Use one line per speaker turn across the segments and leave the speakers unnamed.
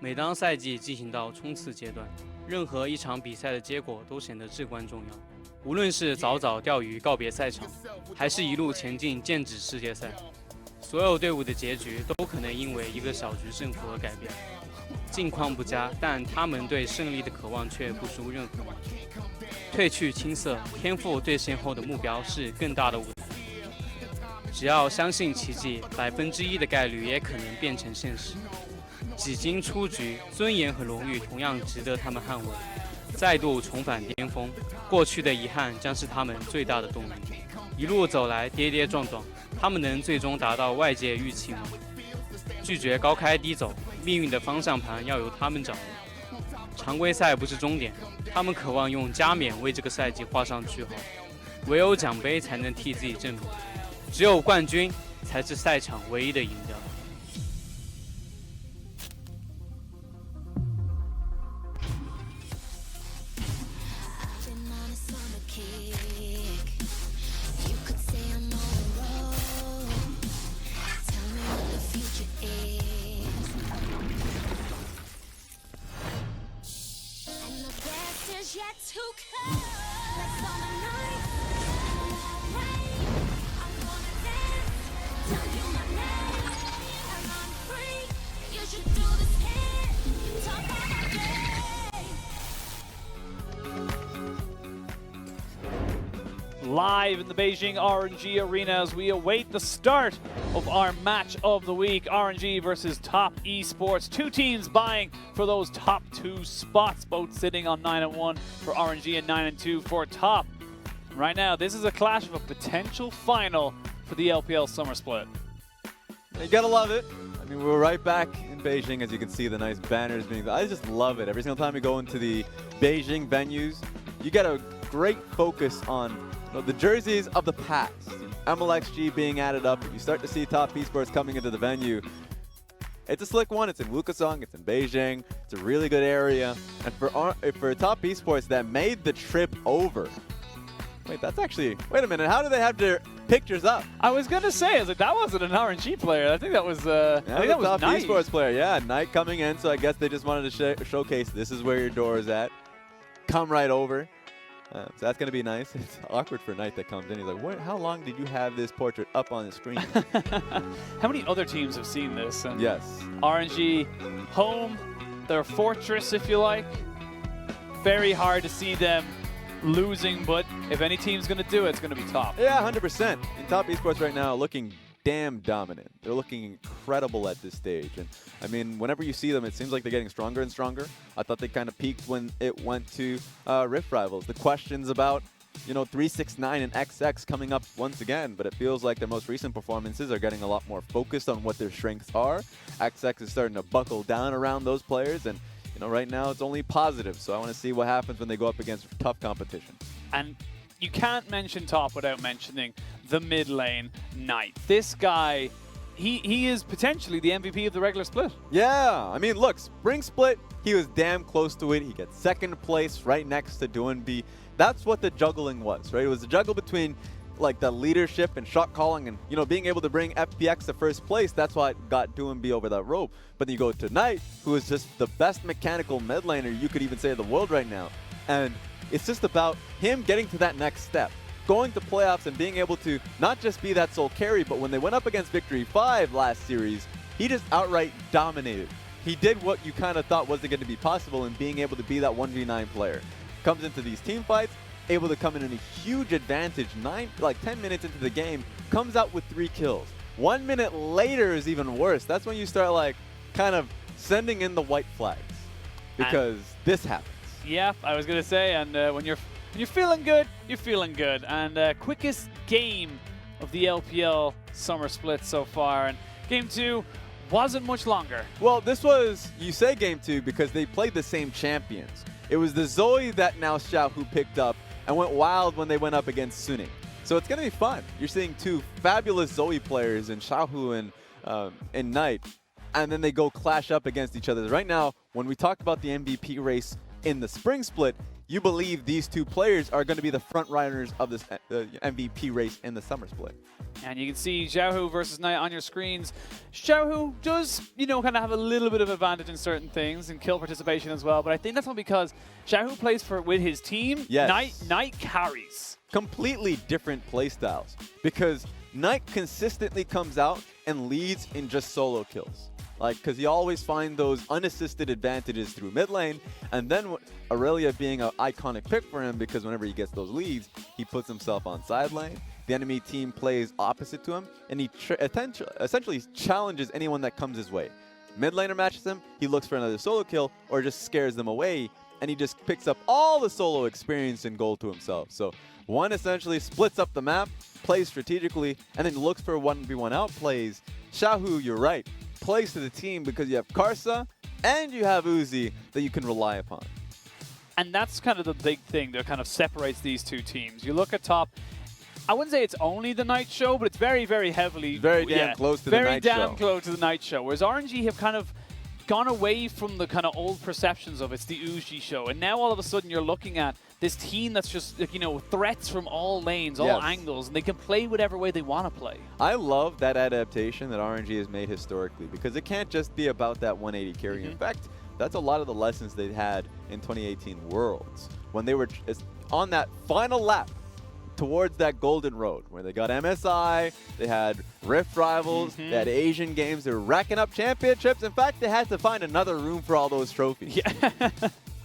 每当赛季进行到冲刺阶段，任何一场比赛的结果都显得至关重要。无论是早早钓鱼告别赛场，还是一路前进剑指世界赛，所有队伍的结局都可能因为一个小局胜负而改变。境况不佳，但他们对胜利的渴望却不输任何人。褪去青涩，天赋兑现后的目标是更大的舞台。只要相信奇迹，1%的概率也可能变成现实。几经出局，尊严和荣誉同样值得他们捍卫。再度重返巅峰，过去的遗憾将是他们最大的动力。一路走来跌跌撞撞，他们能最终达到外界预期吗？拒绝高开低走，命运的方向盘要由他们掌握。常规赛不是终点，他们渴望用加冕为这个赛季画上句号。唯有奖杯才能替自己证明，只有冠军才是赛场唯一的赢家。
Live in the Beijing RNG arena as we await the start of our match of the week, RNG versus TOP Esports. Two teams vying for those top 2 spots, both sitting on 9-1 for RNG and 9-2 for TOP. Right now, this is a clash of a potential final for the LPL summer split.
You gotta love it. I mean, we're right back in Beijing, as you can see the nice banners being. I just love it. Every single time you go into the Beijing venues, you get a great focus on the jerseys of the past. MLXG being added up. You start to see TOP Esports coming into the venue. It's a slick one. It's in Wukesong. It's in Beijing. It's a really good area. And for TOP Esports that made the trip over. Wait, that's actually. Wait a minute. How do they have their pictures up?
I was gonna say, that wasn't an RNG player. I think that was. I think that was
TOP
Knight.
Esports player. Yeah, Knight coming in. So I guess they just wanted to showcase this is where your door is at. Come right over. So that's going to be nice. It's awkward for Knight that comes in. He's like, how long did you have this portrait up on the screen?
How many other teams have seen this? And
yes.
RNG, home, their fortress, if you like. Very hard to see them losing, but if any team's going to do it, it's going to be TOP.
Yeah, 100%. In TOP Esports right now, looking damn dominant. They're looking incredible at this stage. And I mean, whenever you see them, it seems like they're getting stronger and stronger. I thought they kind of peaked when it went to Rift Rivals. The questions about, 369 and XX coming up once again, but it feels like their most recent performances are getting a lot more focused on what their strengths are. XX is starting to buckle down around those players, and right now it's only positive. So I want to see what happens when they go up against tough competition.
And you can't mention TOP without mentioning the mid lane, Knight. This guy, he is potentially the MVP of the regular split.
Yeah, I mean, look, Spring Split, he was damn close to it. He gets second place right next to Doinb. That's what the juggling was, right? It was a juggle between like the leadership and shot calling and, being able to bring FPX to first place. That's why it got Doinb over that rope. But then you go to Knight, who is just the best mechanical mid laner you could even say in the world right now. And it's just about him getting to that next step, going to playoffs and being able to not just be that sole carry, but when they went up against Victory 5 last series, he just outright dominated. He did what you kind of thought wasn't going to be possible in being able to be that 1v9 player. Comes into these team fights, able to come in a huge advantage, 10 minutes into the game, comes out with 3 kills. 1 minute later is even worse. That's when you start kind of sending in the white flags, because this happens.
Yeah, I was gonna say, and when you're feeling good, you're feeling good. And quickest game of the LPL summer split so far, and game 2 wasn't much longer.
Well, this was, you say game 2 because they played the same champions. It was the Zoe that now Xiahu picked up and went wild when they went up against Suning. So it's gonna be fun. You're seeing 2 fabulous Zoe players in Xiahu and Knight, and then they go clash up against each other. Right now, when we talked about the MVP race in the spring split, you believe these two players are going to be the front runners of this MVP race in the summer split.
And you can see Xiahu versus Knight on your screens. Xiahu does, you know, kind of have a little bit of advantage in certain things and kill participation as well. But I think that's all because Xiahu plays with his team.
Yes.
Knight carries.
Completely different playstyles because Knight consistently comes out and leads in just solo kills. Like, because you always find those unassisted advantages through mid lane, and then Aurelia being an iconic pick for him because whenever he gets those leads, he puts himself on side lane. The enemy team plays opposite to him, and he essentially challenges anyone that comes his way. Mid laner matches him, he looks for another solo kill, or just scares them away, and he just picks up all the solo experience and gold to himself. So one essentially splits up the map, plays strategically, and then looks for 1v1 outplays. Xiahu, you're right, plays to the team because you have Karsa and you have Uzi that you can rely upon.
And that's kind of the big thing that kind of separates these two teams. You look at top, I wouldn't say it's only the Night Show, but it's very, very heavily...
Very damn close to the Night Show.
Very damn close to the Night Show. Whereas RNG have kind of gone away from the kind of old perceptions of it's the Uzi show. And now all of a sudden you're looking at this team that's just, you know, threats from all lanes, all angles, and they can play whatever way they want to play.
I love that adaptation that RNG has made historically because it can't just be about that 180 carry. In fact, that's a lot of the lessons they had in 2018 Worlds when they were on that final lap towards that golden road where they got MSI, they had Rift Rivals, they had Asian Games, they were racking up championships. In fact, they had to find another room for all those trophies.
Yeah.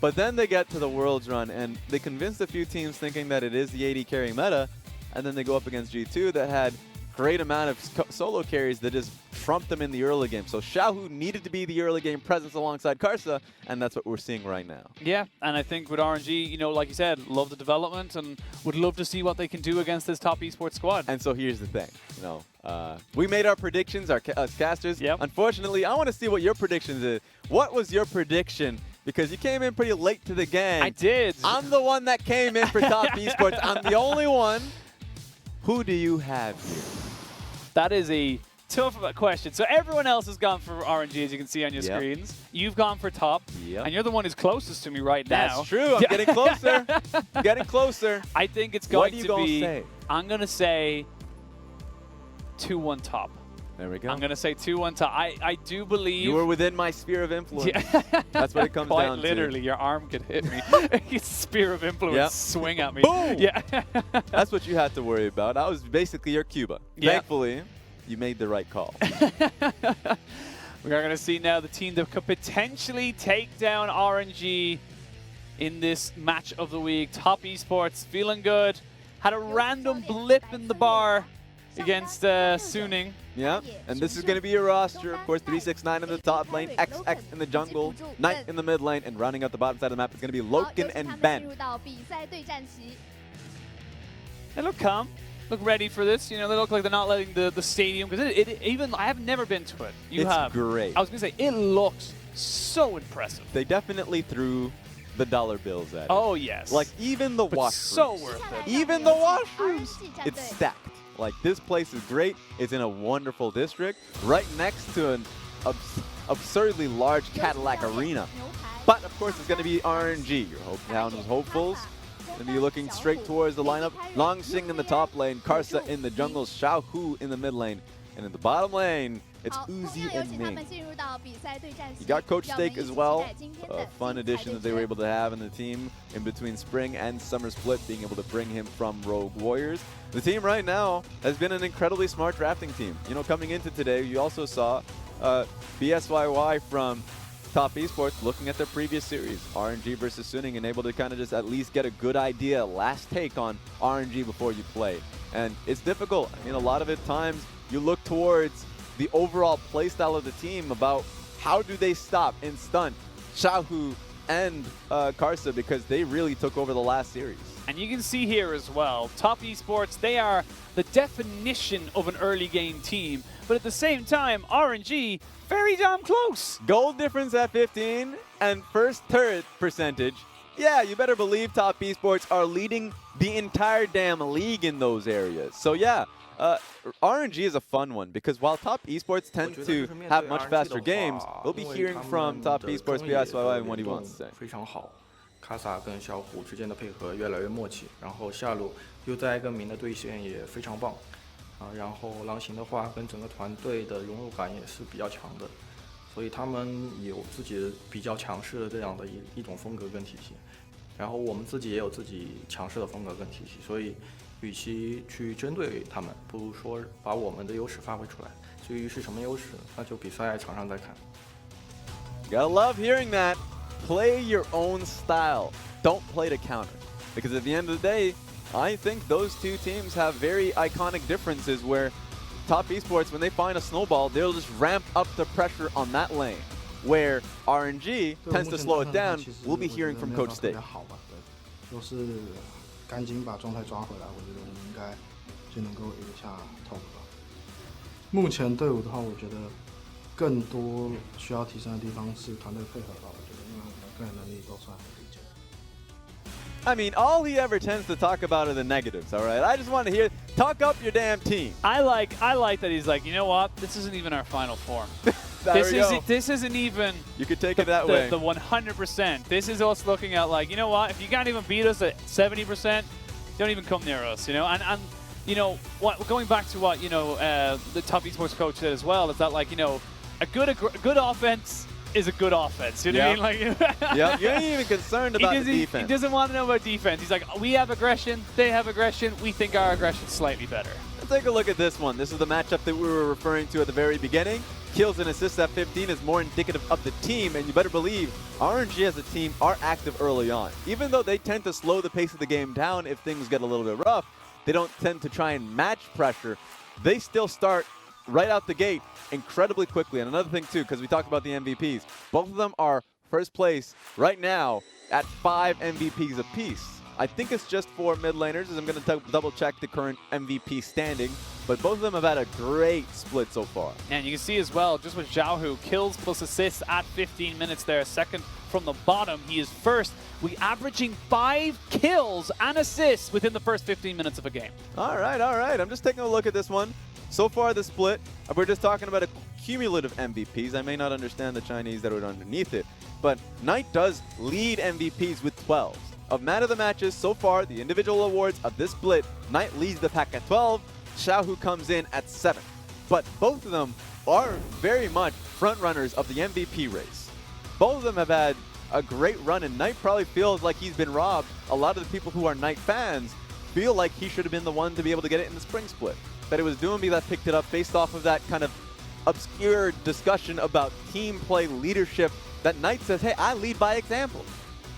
But then they get to the Worlds run, and they convinced a few teams thinking that it is the 80 carry meta, and then they go up against G2 that had great amount of solo carries that just trumped them in the early game. So Xiahu needed to be the early game presence alongside Karsa, and that's what we're seeing right now.
Yeah, and I think with RNG, you know, like you said, love the development and would love to see what they can do against this top esports squad.
And so here's the thing, you know, we made our predictions, our casters.
Yep.
Unfortunately, I want to see what your predictions is. What was your prediction? Because you came in pretty late to the game.
I did.
I'm the one that came in for top esports. I'm the only one. Who do you have here?
That is a tough question. So everyone else has gone for RNG, as you can see on your screens. You've gone for top, and you're the one who's closest to me right now.
That's true. I'm getting closer. I'm getting closer.
I think it's going to be...
Say?
I'm going to say 2-1 top.
There we go.
I'm going to say 2-1 top. I do believe...
You were within my sphere of influence. Yeah. That's what it comes
Quite
down to.
Quite literally, your arm could hit me. Sphere of influence swing at me.
Boom!
Yeah.
That's what you had to worry about. I was basically your Cuba.
Yeah.
Thankfully, you made the right call.
We are going to see now the team that could potentially take down RNG in this match of the week. Top Esports feeling good. Had a random blip in the bar against Suning.
Yeah, and this is going to be your roster. Of course, 369 in the top lane, XX in the jungle, Knight in the mid lane, and rounding out the bottom side of the map is going to be LokeN and Ben.
They look calm, look ready for this. You know, they look like they're not letting the stadium, because even I have never been to it. You have.
It's great.
I was going to say, it looks so impressive.
They definitely threw the dollar bills at it.
Oh, yes.
Like, even the washrooms.
So worth it.
Even the washrooms. It's stacked. Like, this place is great. It's in a wonderful district, right next to an absurdly large Cadillac arena. But, of course, it's going to be RNG. Your hometown is hopefuls. Going to be looking straight towards the lineup. Langx in the top lane, Karsa in the jungle, Xiahu in the mid lane. And in the bottom lane, it's Uzi and Ming. You got Coach Steak as well. A fun addition that they were able to have in the team in between spring and summer split, being able to bring him from Rogue Warriors. The team right now has been an incredibly smart drafting team. You know, coming into today, you also saw BSYY from Top Esports looking at their previous series, RNG versus Suning, and able to kind of just at least get a good idea, last take on RNG before you play. And it's difficult. I mean, a lot of it times you look towards the overall playstyle of the team about how do they stop and stunt Xiahu and Karsa, because they really took over the last series.
And you can see here as well, Top Esports, they are the definition of an early game team. But at the same time, RNG, very damn close.
Gold difference at 15 and first turret percentage. Yeah, you better believe Top Esports are leading the entire damn league in those areas. So yeah, RNG is a fun one because while Top Esports tend to have much faster games, we'll be hearing from Top Esports BSYY and what he wants to say.
卡萨跟小虎之间的配合越来越默契，然后下路又在跟明的对线也非常棒，然后狼行的话跟整个团队的融入感也是比较强的，所以他们有自己比较强势的这样的一种风格跟体系，然后我们自己也有自己强势的风格跟体系，所以与其去针对他们，不如说把我们的优势发挥出来。至于是什么优势，那就比赛场上再看。
Gotta love hearing that. Play your own style. Don't play to counter. Because at the end of the day, I think those two teams have very iconic differences where Top Esports, when they find a snowball, they'll just ramp up the pressure on that lane. Where RNG tends to slow it down. We'll be hearing from Coach State.
都是赶紧把状态抓回来，我觉得我们应该就能够赢下 TOP 吧。目前队伍的话，我觉得更多需要提升的地方是团队配合吧。我觉得因为我们个人能力都算很理解。
I mean, all he ever tends to talk about are the negatives, all right? I just want to hear, talk up your damn team.
I like that he's like, you know what? This isn't even our final form. This isn't even.
You could take it that way.
The 100%. This is us looking at like, you know what? If you can't even beat us at 70%, don't even come near us. You know, and you know what? Going back to what the Top Esports coach said as well is that like a good offense is a good offense. You know what I mean? Like,
yeah, you ain't even concerned about the defense.
He doesn't want to know about defense. He's like, we have aggression, they have aggression. We think our aggression's slightly better.
Let's take a look at this one. This is the matchup that we were referring to at the very beginning. Kills and assists at 15 is more indicative of the team, and you better believe RNG as a team are active early on. Even though they tend to slow the pace of the game down if things get a little bit rough, they don't tend to try and match pressure. They still start right out the gate incredibly quickly. And another thing too, because we talked about the MVPs, both of them are first place right now at 5 MVPs apiece. I think it's just for mid laners, as I'm going to double check the current MVP standing, but both of them have had a great split so far.
And you can see as well, just with Xiahu, kills plus assists at 15 minutes there, second from the bottom. He is first. We averaging 5 kills and assists within the first 15 minutes of a game.
All right, all right. I'm just taking a look at this one. So far, the split, we're just talking about a cumulative MVPs. I may not understand the Chinese that are underneath it, but Knight does lead MVPs with 12. Of man of the matches, so far, the individual awards of this split, Knight leads the pack at 12, Xiahu comes in at 7. But both of them are very much front runners of the MVP race. Both of them have had a great run, and Knight probably feels like he's been robbed. A lot of the people who are Knight fans feel like he should have been the one to be able to get it in the spring split. But it was Doomby that picked it up based off of that kind of obscure discussion about team play leadership that Knight says, hey, I lead by example.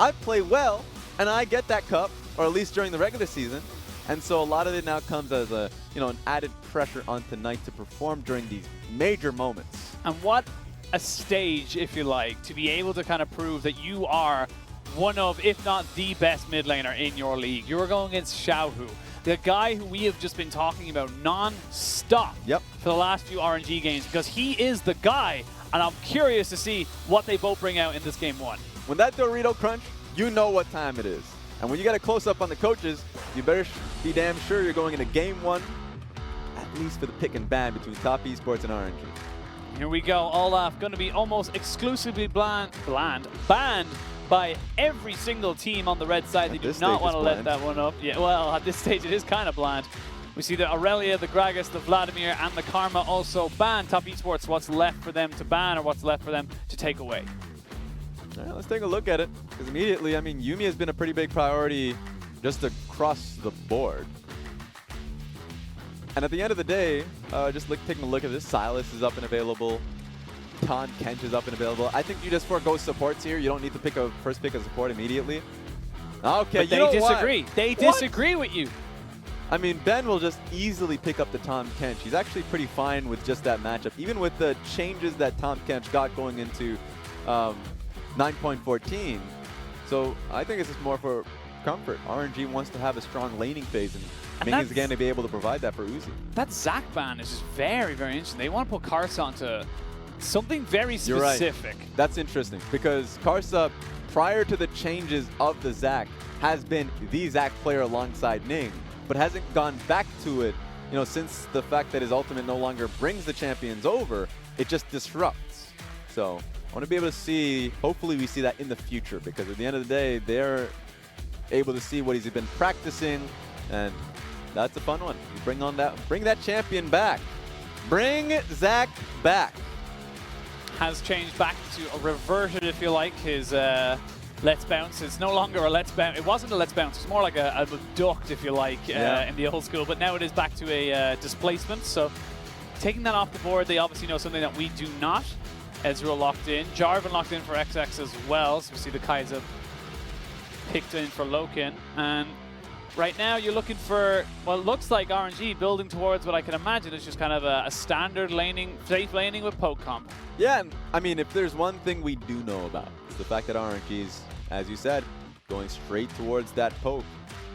I play well, and I get that cup, or at least during the regular season. And so a lot of it now comes as a, an added pressure onto Knight to perform during these major moments.
And what a stage, if you like, to be able to kind of prove that you are one of, if not the best mid laner in your league. You are going against Xiahu, the guy who we have just been talking about non-stop for the last few RNG games, because he is the guy, and I'm curious to see what they both bring out in this game 1.
When that Dorito crunch, you know what time it is. And when you get a close-up on the coaches, you better be damn sure you're going into game 1, at least for the pick and ban between Top Esports and RNG.
Here we go. Olaf going to be almost exclusively banned by every single team on the red side. They do not want to let that one up. Yeah, well, at this stage it is kind of bland. We see the Aurelia, the Gragas, the Vladimir, and the Karma also banned. Top Esports, what's left for them to ban or what's left for them to take away?
All right, let's take a look at it, because immediately, I mean, Yuumi has been a pretty big priority just across the board. And at the end of the day, just taking a look at this, Silas is up and available. Ton Kench is up and available. I think you just forego supports here. You don't need to pick a first pick of support immediately. Okay,
but they disagree. They disagree with you.
I mean, Ben will just easily pick up the Tom Kench. He's actually pretty fine with just that matchup, even with the changes that Tom Kench got going into 9.14. So I think it's just more for comfort. RNG wants to have a strong laning phase, and Ming is going to be able to provide that for Uzi.
That Zac ban is just very, very interesting. They want to put Karsa onto something very specific.
Right. That's interesting, because Karsa, prior to the changes of the Zac, has been the Zac player alongside Ming, but hasn't gone back to it, since the fact that his ultimate no longer brings the champions over, it just disrupts. So I want to be able to see, hopefully we see that in the future, because at the end of the day, they're able to see what he's been practicing, and that's a fun one. You bring that champion back. Bring Zach back.
Has changed back to, reverted if you like, his Let's Bounce. It's no longer a Let's Bounce. It wasn't a Let's Bounce. It's more like a duct, if you like, in the old school. But now it is back to a displacement. So taking that off the board, they obviously know something that we do not. Ezreal locked in. Jarvan locked in for XX as well. So we see the Kai'Sa picked in for LokeN. And right now you're looking for, well, it looks like RNG building towards what I can imagine is just kind of a standard laning, safe laning with poke comp.
Yeah, and I mean, if there's one thing we do know about, is the fact that RNG's, as you said, going straight towards that poke.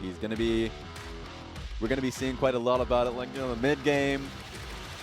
He's going to be, we're going to be seeing quite a lot about it, like, you know, the mid game,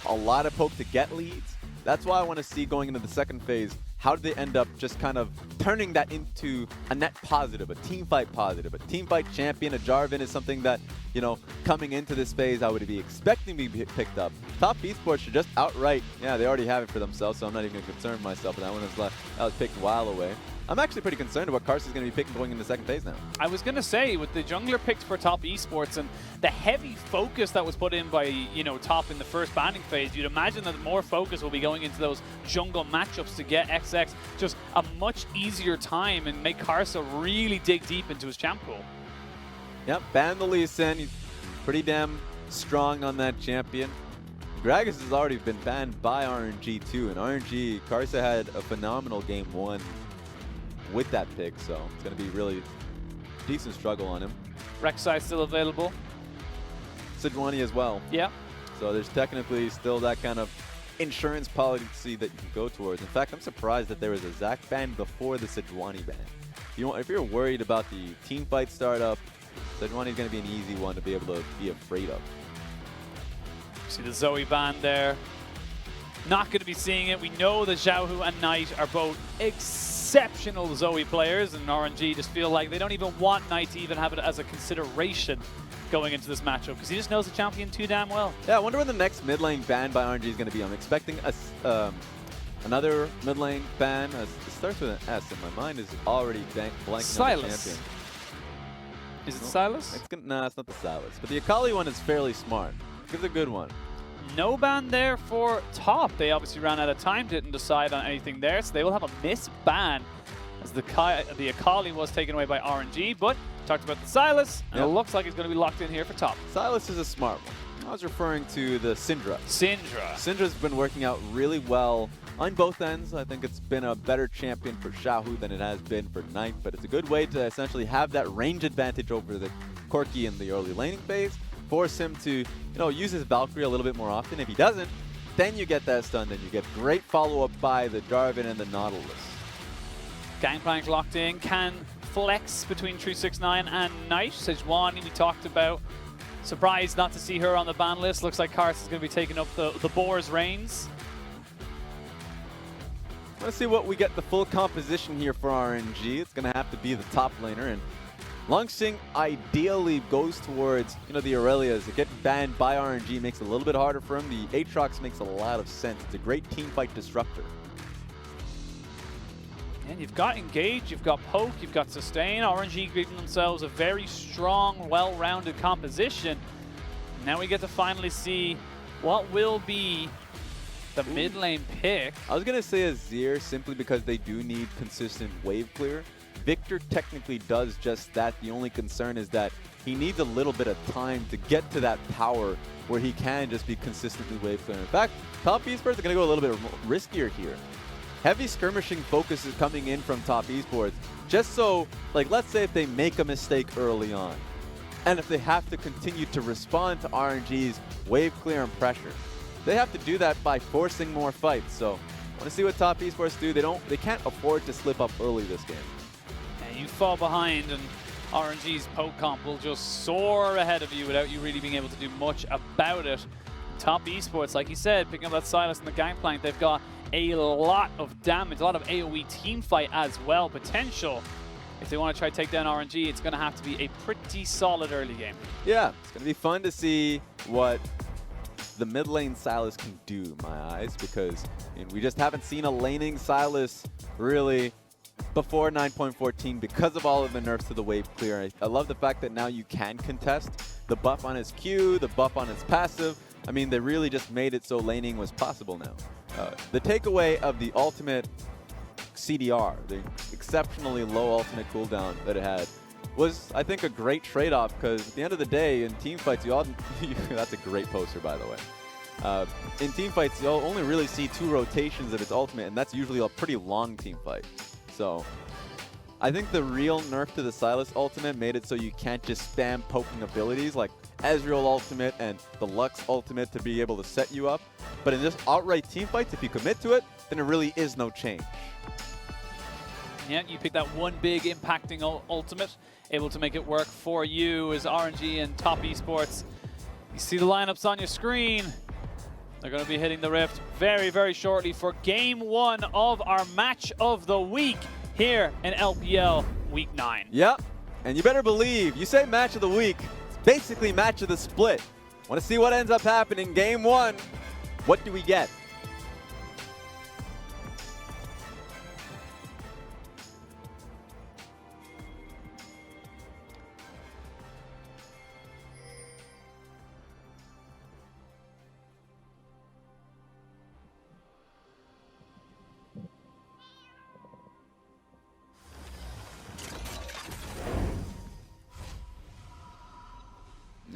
a lot of poke to get leads. That's why I want to see going into the second phase, how do they end up just kind of turning that into a net positive, a team fight positive, a team fight champion. A Jarvan is something that, you know, coming into this phase, I would be expecting to be picked up. Top Esports should just outright, yeah, they already have it for themselves, so I'm not even going to concern myself with that one. That was picked a while away. I'm actually pretty concerned about Karsa is going to be picking going into the second phase now. I
was going to say, with the jungler picked for Top Esports and the heavy focus that was put in by, you know, Top in the first banning phase, you'd imagine that more focus will be going into those jungle matchups to get XX just a much easier time and make Karsa really dig deep into his champ pool.
Yep, ban the Lee Sin. He's pretty damn strong on that champion. Gragas has already been banned by RNG too, and RNG, Karsa had a phenomenal game one with that pick, so it's going to be really decent struggle on him.
Rek'Sai still available.
Sejuani as well.
Yeah. So
there's technically still that kind of insurance policy that you can go towards. In fact, I'm surprised that there was a Zac ban before the Sejuani ban. If you're worried about the team fight startup, Sejuani is going to be an easy one to be able to be afraid of.
See the Zoe ban there. Not going to be seeing it. We know that Xiahu and Knight are both exceptional Zoe players, and RNG just feel like they don't even want Knight to even have it as a consideration going into this matchup, because he just knows the champion too damn well.
Yeah, I wonder when the next mid lane ban by RNG is going to be. I'm expecting another mid lane ban. It starts with an S, and my mind is already blanking on the champion.
Is it Silas?
Nah, it's not the Silas. But the Akali one is fairly smart. It's a good one.
No ban there for Top. They obviously ran out of time, didn't decide on anything there, so they will have a miss ban as the Akali was taken away by RNG, but talked about the Silas, and it looks like he's going to be locked in here for Top.
Silas is a smart one. I was referring to the Syndra. Syndra's been working out really well on both ends. I think it's been a better champion for Xiahu than it has been for Knight, but it's a good way to essentially have that range advantage over the Corki in the early laning phase. Force him to, you know, use his Valkyrie a little bit more often. If he doesn't, then you get that stun. Then you get great follow-up by the Jarvan and the Nautilus.
Gangplank locked in. Can flex between 369 and Knight. Sejuani we talked about. Surprised not to see her on the ban list. Looks like Karsa is going to be taking up the Boar's reins.
Let's see what we get the full composition here for RNG. It's going to have to be the top laner, and Langx ideally goes towards, you know, the Aurelias. Getting banned by RNG makes it a little bit harder for him. The Aatrox makes a lot of sense. It's a great team fight disruptor.
And you've got Engage, you've got Poke, you've got Sustain. RNG giving themselves a very strong, well-rounded composition. Now we get to finally see what will be the mid lane pick.
I was going to say Azir simply because they do need consistent wave clear. Victor technically does just that. The only concern is that he needs a little bit of time to get to that power where he can just be consistently wave clear. In fact, Top Esports are going to go a little bit riskier here. Heavy skirmishing focus is coming in from Top Esports, just so, like, let's say if they make a mistake early on, and if they have to continue to respond to RNG's wave clear and pressure, they have to do that by forcing more fights. So I want to see what Top Esports do. They can't afford to slip up early this game.
You fall behind and RNG's poke comp will just soar ahead of you without you really being able to do much about it. Top Esports, like you said, picking up that Silas and the Gangplank, they've got a lot of damage, a lot of AoE team fight as well potential. If they want to try to take down RNG, it's going to have to be a pretty solid early game.
Yeah, it's going to be fun to see what the mid lane Sylas can do, in my eyes, because I mean, we just haven't seen a laning Sylas really before 9.14 because of all of the nerfs to the wave clear. I love the fact that now you can contest the buff on his Q, the buff on his passive. I mean, they really just made it so laning was possible now. The takeaway of the ultimate CDR, the exceptionally low ultimate cooldown that it had, was, I think, a great trade-off, because at the end of the day, in team fights, you all that's a great poster, by the way. In team fights, you'll only really see 2 rotations of its ultimate, and that's usually a pretty long team fight. So I think the real nerf to the Sylas ultimate made it so you can't just spam poking abilities like Ezreal ultimate and the Lux ultimate to be able to set you up. But in just outright team fights, if you commit to it, then there really is no change.
Yeah, you pick that one big impacting ultimate, able to make it work for you as RNG and TOP Esports. You see the lineups on your screen. They're going to be hitting the Rift very, very shortly for Game 1 of our match of the week here in LPL Week 9.
Yep, and you better believe, you say match of the week, it's basically match of the split. Want to see what ends up happening Game 1? What do we get?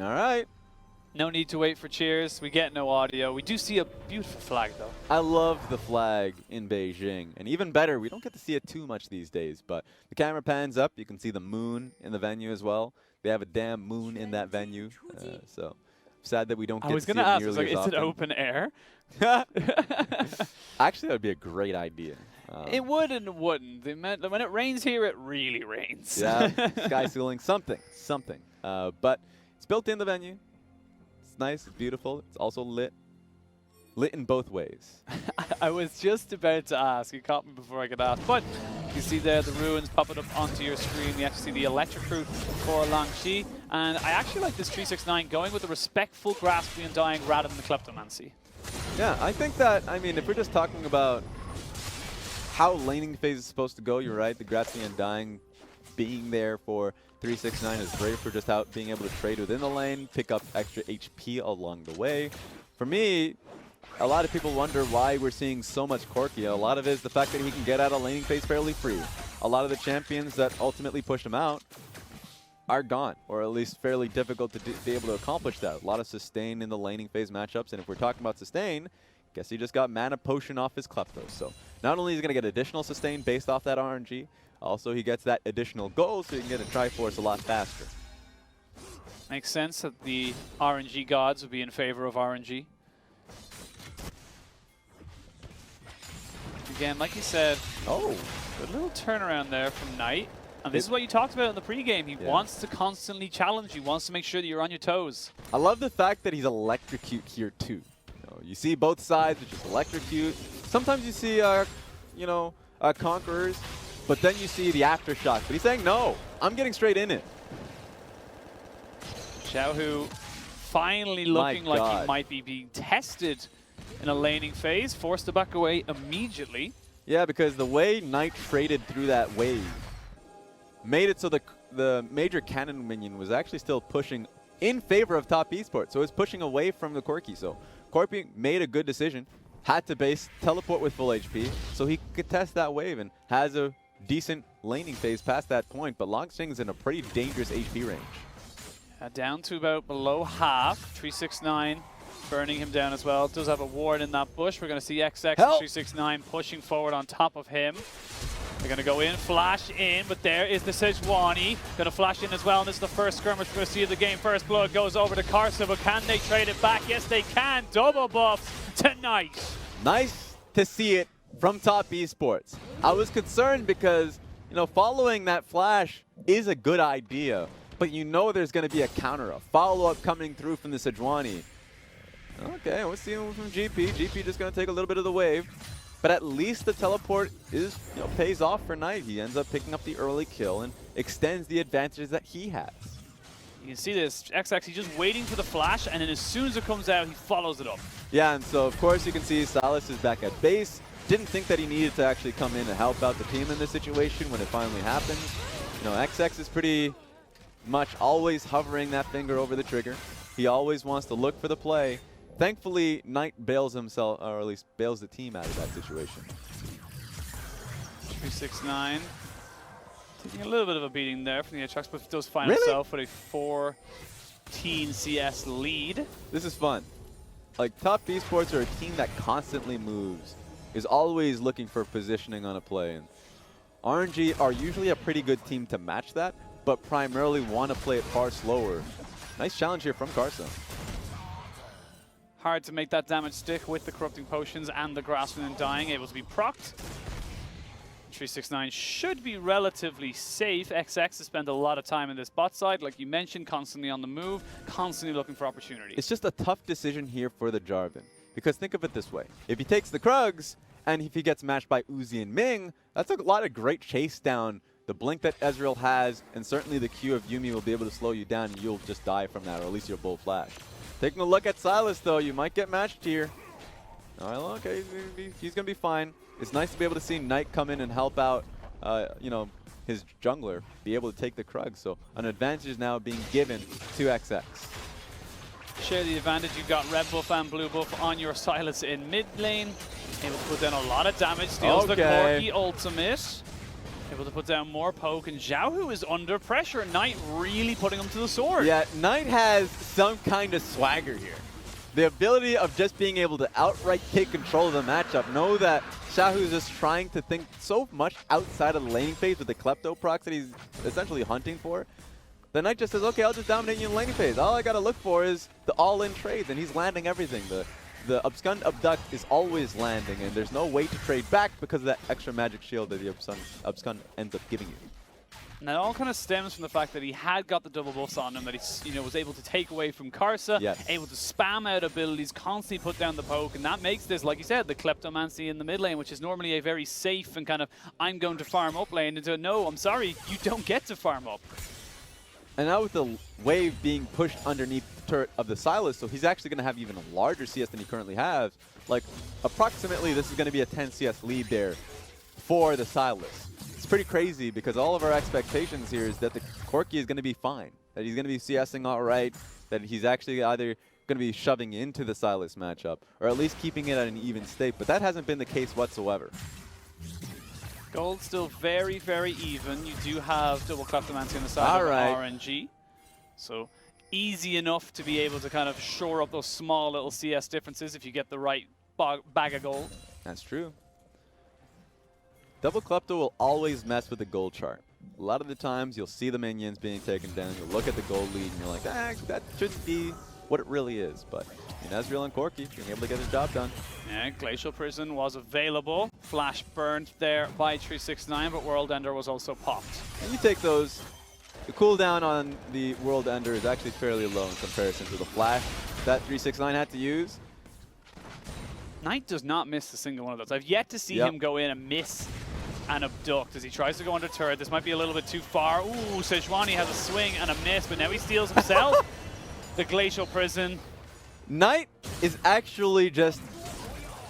All right.
No need to wait for cheers. We get no audio. We do see a beautiful flag, though.
I love the flag in Beijing. And even better, we don't get to see it too much these days. But the camera pans up. You can see the moon in the venue as well. They have a damn moon in that venue. So sad that we don't get to see it nearly as often. I was going to ask,
is it open air?
Actually, that would be a great idea.
It would and it wouldn't. When it rains here, it really rains.
Yeah, sky ceiling, something. But it's built in the venue. It's nice, it's beautiful. It's also lit. Lit in both ways.
I was just about to ask. You caught me before I could ask. But you see there the ruins popping up onto your screen. You actually see the electric route for Langx. And I actually like this 369 going with the respectful grasp the Undying rather than the kleptomancy.
Yeah, I think that, I mean, if we're just talking about how laning phase is supposed to go, you're right. The grasp the Undying being there for 369 is great for just out being able to trade within the lane, pick up extra HP along the way. For me, a lot of people wonder why we're seeing so much Corki. A lot of it is the fact that he can get out of laning phase fairly free. A lot of the champions that ultimately pushed him out are gone, or at least fairly difficult to be able to accomplish that. A lot of sustain in the laning phase matchups, and if we're talking about sustain, guess he just got mana potion off his Kleptos. So not only is he going to get additional sustain based off that RNG, also he gets that additional gold so he can get a Triforce a lot faster.
Makes sense that the RNG gods would be in favor of RNG. Again, like you said, a little turnaround there from Knight. And this is what you talked about in the pregame. He wants to constantly challenge you, wants to make sure that you're on your toes.
I love the fact that he's electrocute here too. You see both sides, which is electrocute. Sometimes you see, conquerors, but then you see the aftershock. But he's saying, no, I'm getting straight in it.
Xiahu finally looking like he might be being tested in a laning phase, forced to back away immediately.
Yeah, because the way Knight traded through that wave made it so the major cannon minion was actually still pushing in favor of TOP Esports. So it's pushing away from the Corki. So Corki made a good decision, had to base teleport with full HP, so he could test that wave and has a decent laning phase past that point. But Langx is in a pretty dangerous HP range.
Down to about below half. 369 burning him down as well. Does have a ward in that bush. We're going to see XX and 369 pushing forward on top of him. They're going to go in, flash in, but there is the Sejuani. Going to flash in as well, and this is the first skirmish we're going to see of the game. First blood goes over to Karsa, but can they trade it back? Yes, they can. Double buffs tonight.
Nice to see it from TOP Esports. I was concerned because, following that flash is a good idea, but there's going to be a counter, a follow-up coming through from the Sejuani. Okay, we'll see him from GP. GP just going to take a little bit of the wave. But at least the teleport pays off for Knight. He ends up picking up the early kill and extends the advantages that he has.
You can see this, XX, he's just waiting for the flash, and then as soon as it comes out, he follows it up.
Yeah, and so of course you can see Silas is back at base. Didn't think that he needed to actually come in and help out the team in this situation when it finally happens. You know, XX is pretty much always hovering that finger over the trigger. He always wants to look for the play. Thankfully, Knight bails himself, or at least bails the team out of that situation.
369 taking a little bit of a beating there from the Atrox, but does find
Really?
himself with a 14 CS lead.
This is fun. Like, Top Esports are a team that constantly moves, is always looking for positioning on a play. And RNG are usually a pretty good team to match that, but primarily want to play it far slower. Nice challenge here from Karsa.
Hard to make that damage stick with the corrupting potions and the grasping and dying, able to be procced. 369 should be relatively safe. XX has spent a lot of time in this bot side, like you mentioned, constantly on the move, constantly looking for opportunities.
It's just a tough decision here for the Jarvan, because think of it this way. If he takes the Krugs, and if he gets matched by Uzi and Ming, that's a lot of great chase down. The blink that Ezreal has, and certainly the Q of Yuumi will be able to slow you down, and you'll just die from that, or at least your bull flash. Taking a look at Silas, though, you might get matched here. Oh, okay, he's going to be fine. It's nice to be able to see Knight come in and help out, you know, his jungler, be able to take the Krug. So an advantage is now being given to XX.
Share the advantage. You've got red buff and blue buff on your Silas in mid lane. Able to put down a lot of damage. Steals the Corki ultimate. Able to put down more poke. And Xiahu is under pressure. Knight really putting him to the sword.
Yeah, Knight has some kind of swagger here. The ability of just being able to outright take control of the matchup. Know that Xiahu is just trying to think so much outside of the laning phase with the Klepto procs that he's essentially hunting for. The Knight just says, okay, I'll just dominate you in laning phase. All I got to look for is the all-in trades, and he's landing everything. The Abscond Abduct is always landing, and there's no way to trade back because of that extra magic shield that the Abscond ends up giving you.
And that all kind of stems from the fact that he had got the double buffs on him that he was able to take away from Karsa,
yes.
Able to spam out abilities, constantly put down the poke, and that makes this, like you said, the Kleptomancy in the mid lane, which is normally a very safe and kind of, I'm going to farm up lane, into, no, I'm sorry, you don't get to farm up.
And now with the wave being pushed underneath the turret of the Silas, so he's actually going to have even a larger CS than he currently has. Like, approximately, this is going to be a 10 CS lead there for the Silas. It's pretty crazy because all of our expectations here is that the Corki is going to be fine, that he's going to be CSing all right, that he's actually either going to be shoving into the Silas matchup, or at least keeping it at an even state, but that hasn't been the case whatsoever.
Gold still very, very even. You do have double Kleptomancy on the side of RNG. So easy enough to be able to kind of shore up those small little CS differences if you get the right bag of gold.
That's true. Double Klepto will always mess with the gold chart. A lot of the times you'll see the minions being taken down, you'll look at the gold lead and you're like, that shouldn't be what it really is. But in Ezreal and Corki, being able to get the job done.
Yeah, Glacial Prison was available. Flash burned there by 369, but World Ender was also popped.
And you take those, the cooldown on the World Ender is actually fairly low in comparison to the flash that 369 had to use.
Knight does not miss a single one of those. I've yet to see him go in and miss an abduct as he tries to go under turret. This might be a little bit too far. Ooh, Sejuani has a swing and a miss, but now he steals himself the Glacial Prison.
Knight is actually just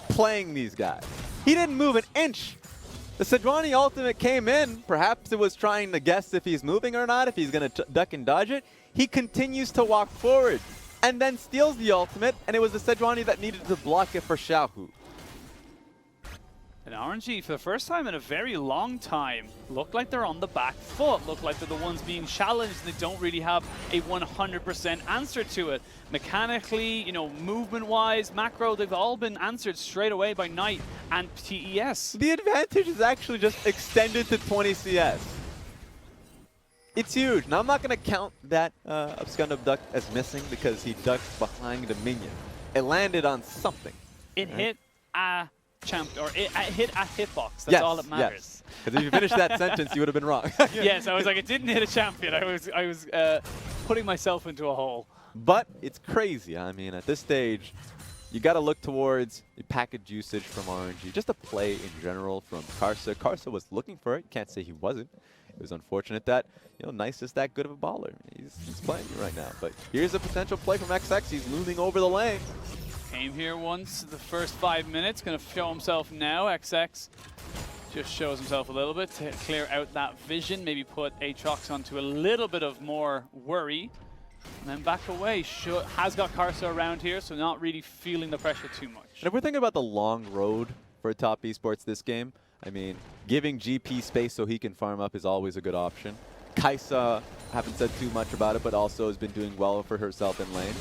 playing these guys. He didn't move an inch. The Sejuani ultimate came in. Perhaps it was trying to guess if he's moving or not, if he's going to duck and dodge it. He continues to walk forward and then steals the ultimate, and it was the Sejuani that needed to block it for Xiahu.
And RNG, for the first time in a very long time, look like they're on the back foot. Look like they're the ones being challenged and they don't really have a 100% answer to it. Mechanically, you know, movement-wise, macro, they've all been answered straight away by Knight and TES.
The advantage is actually just extended to 20 CS. It's huge. Now, I'm not going to count that Abscond Abduct as missing because he ducked behind a minion. It landed on something.
It hit a champ, or it hit a hitbox. That's all that matters.
Because if you finished that sentence, you would have been wrong.
Yes, I was like, it didn't hit a champion. I was putting myself into a hole.
But it's crazy. I mean, at this stage, you got to look towards the package usage from RNG. Just a play in general from Karsa. Karsa was looking for it. Can't say he wasn't. It was unfortunate that, Nice is that good of a baller. He's playing right now. But here's a potential play from XX. He's looming over the lane.
Came here once the first 5 minutes, going to show himself now. XX just shows himself a little bit to clear out that vision, maybe put Aatrox onto a little bit of more worry. And then back away. Has got Karsa around here, so not really feeling the pressure too much.
And if we're thinking about the long road for Top Esports this game, I mean, giving GP space so he can farm up is always a good option. Karsa, haven't said too much about it, but also has been doing well for herself in lane.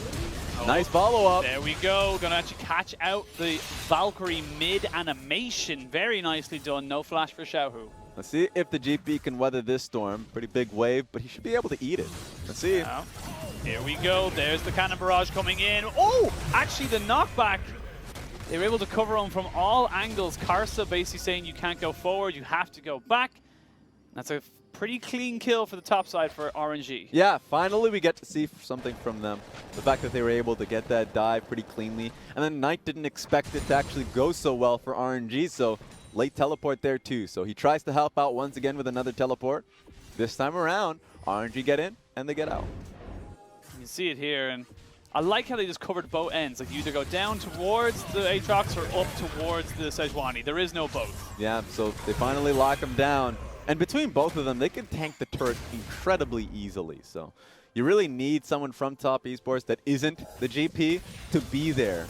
Oh,
nice follow-up.
There we go. Gonna actually catch out the Valkyrie mid animation. Very nicely done. No flash for Xiahu.
Let's see if the GP can weather this storm. Pretty big wave, but he should be able to eat it. Let's see.
Yeah. Here we go. There's the cannon barrage coming in. Oh, actually the knockback. They were able to cover him from all angles. Karsa basically saying you can't go forward, you have to go back. That's a pretty clean kill for the top side for RNG.
Yeah, finally we get to see something from them. The fact that they were able to get that dive pretty cleanly. And then Knight didn't expect it to actually go so well for RNG, so late teleport there too. So he tries to help out once again with another teleport. This time around, RNG get in and they get out.
You can see it here, and I like how they just covered both ends. Like you either go down towards the Aatrox or up towards the Sejuani. There is no both.
Yeah, so they finally lock him down. And between both of them, they can tank the turret incredibly easily. So you really need someone from Top Esports that isn't the GP to be there.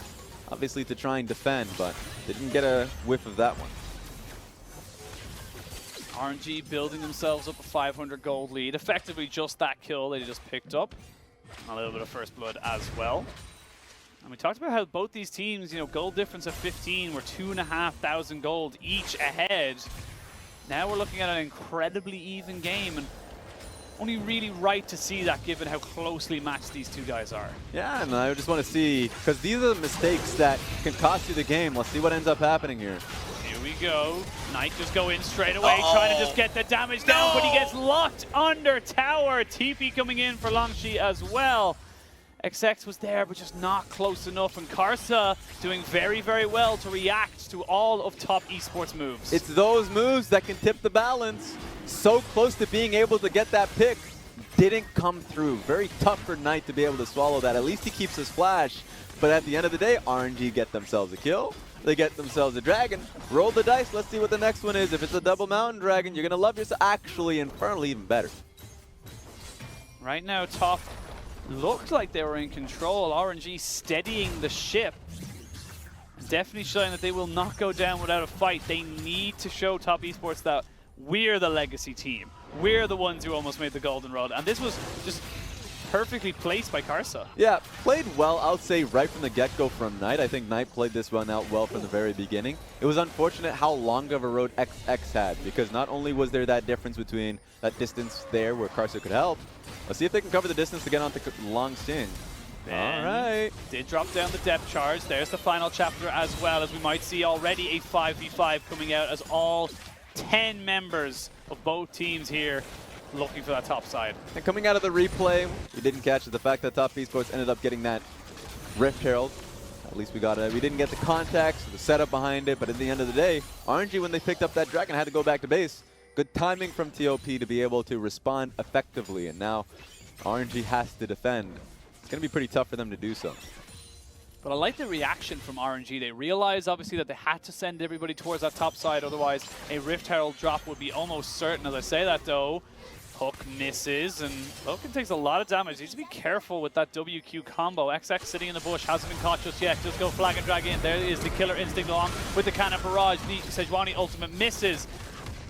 Obviously to try and defend, but they didn't get a whiff of that one.
RNG building themselves up a 500 gold lead. Effectively just that kill they just picked up. A little bit of first blood as well. And we talked about how both these teams, gold difference of 15 were 2,500 gold each ahead. Now we're looking at an incredibly even game, and only really right to see that given how closely matched these two guys are.
Yeah, and I just want to see, because these are the mistakes that can cost you the game. Let's see what ends up happening here.
Here we go. Knight just go in straight away, trying to just get the damage down, but he gets locked under tower. TP coming in for Langx as well. XX was there, but just not close enough. And Karsa doing very, very well to react to all of Top Esports moves.
It's those moves that can tip the balance. So close to being able to get that pick. Didn't come through. Very tough for Knight to be able to swallow that. At least he keeps his flash. But at the end of the day, RNG get themselves a kill. They get themselves a dragon. Roll the dice. Let's see what the next one is. If it's a double mountain dragon, you're going to love yourself. Actually, Infernal even better.
Right now, Top looked like they were in control. RNG steadying the ship. Definitely showing that they will not go down without a fight. They need to show Top Esports that we're the legacy team. We're the ones who almost made the golden rod. And this was just perfectly placed by Karsa.
Yeah, played well, I'll say, right from the get-go from Knight. I think Knight played this run out well from the very beginning. It was unfortunate how long of a road XX had, because not only was there that difference between that distance there where Karsa could help. Let's see if they can cover the distance to get onto Langx. All right.
Did drop down the depth charge. There's the final chapter as well, as we might see already a 5v5 coming out as all 10 members of both teams here looking for that top side.
And coming out of the replay, we didn't catch the fact that Top Esports ended up getting that Rift Herald. At least we got it. We didn't get the context, the setup behind it, but at the end of the day, RNG, when they picked up that dragon, had to go back to base. Good timing from TOP to be able to respond effectively, and now RNG has to defend. It's going to be pretty tough for them to do so.
But I like the reaction from RNG. They realized, obviously, that they had to send everybody towards that top side, otherwise a Rift Herald drop would be almost certain. As I say that, though, Hook misses, and LokeN takes a lot of damage. Needs to be careful with that WQ combo. XX sitting in the bush, hasn't been caught just yet. Just go flag and drag in. There is the killer instinct along with the cannon barrage. The Sejuani ultimate misses.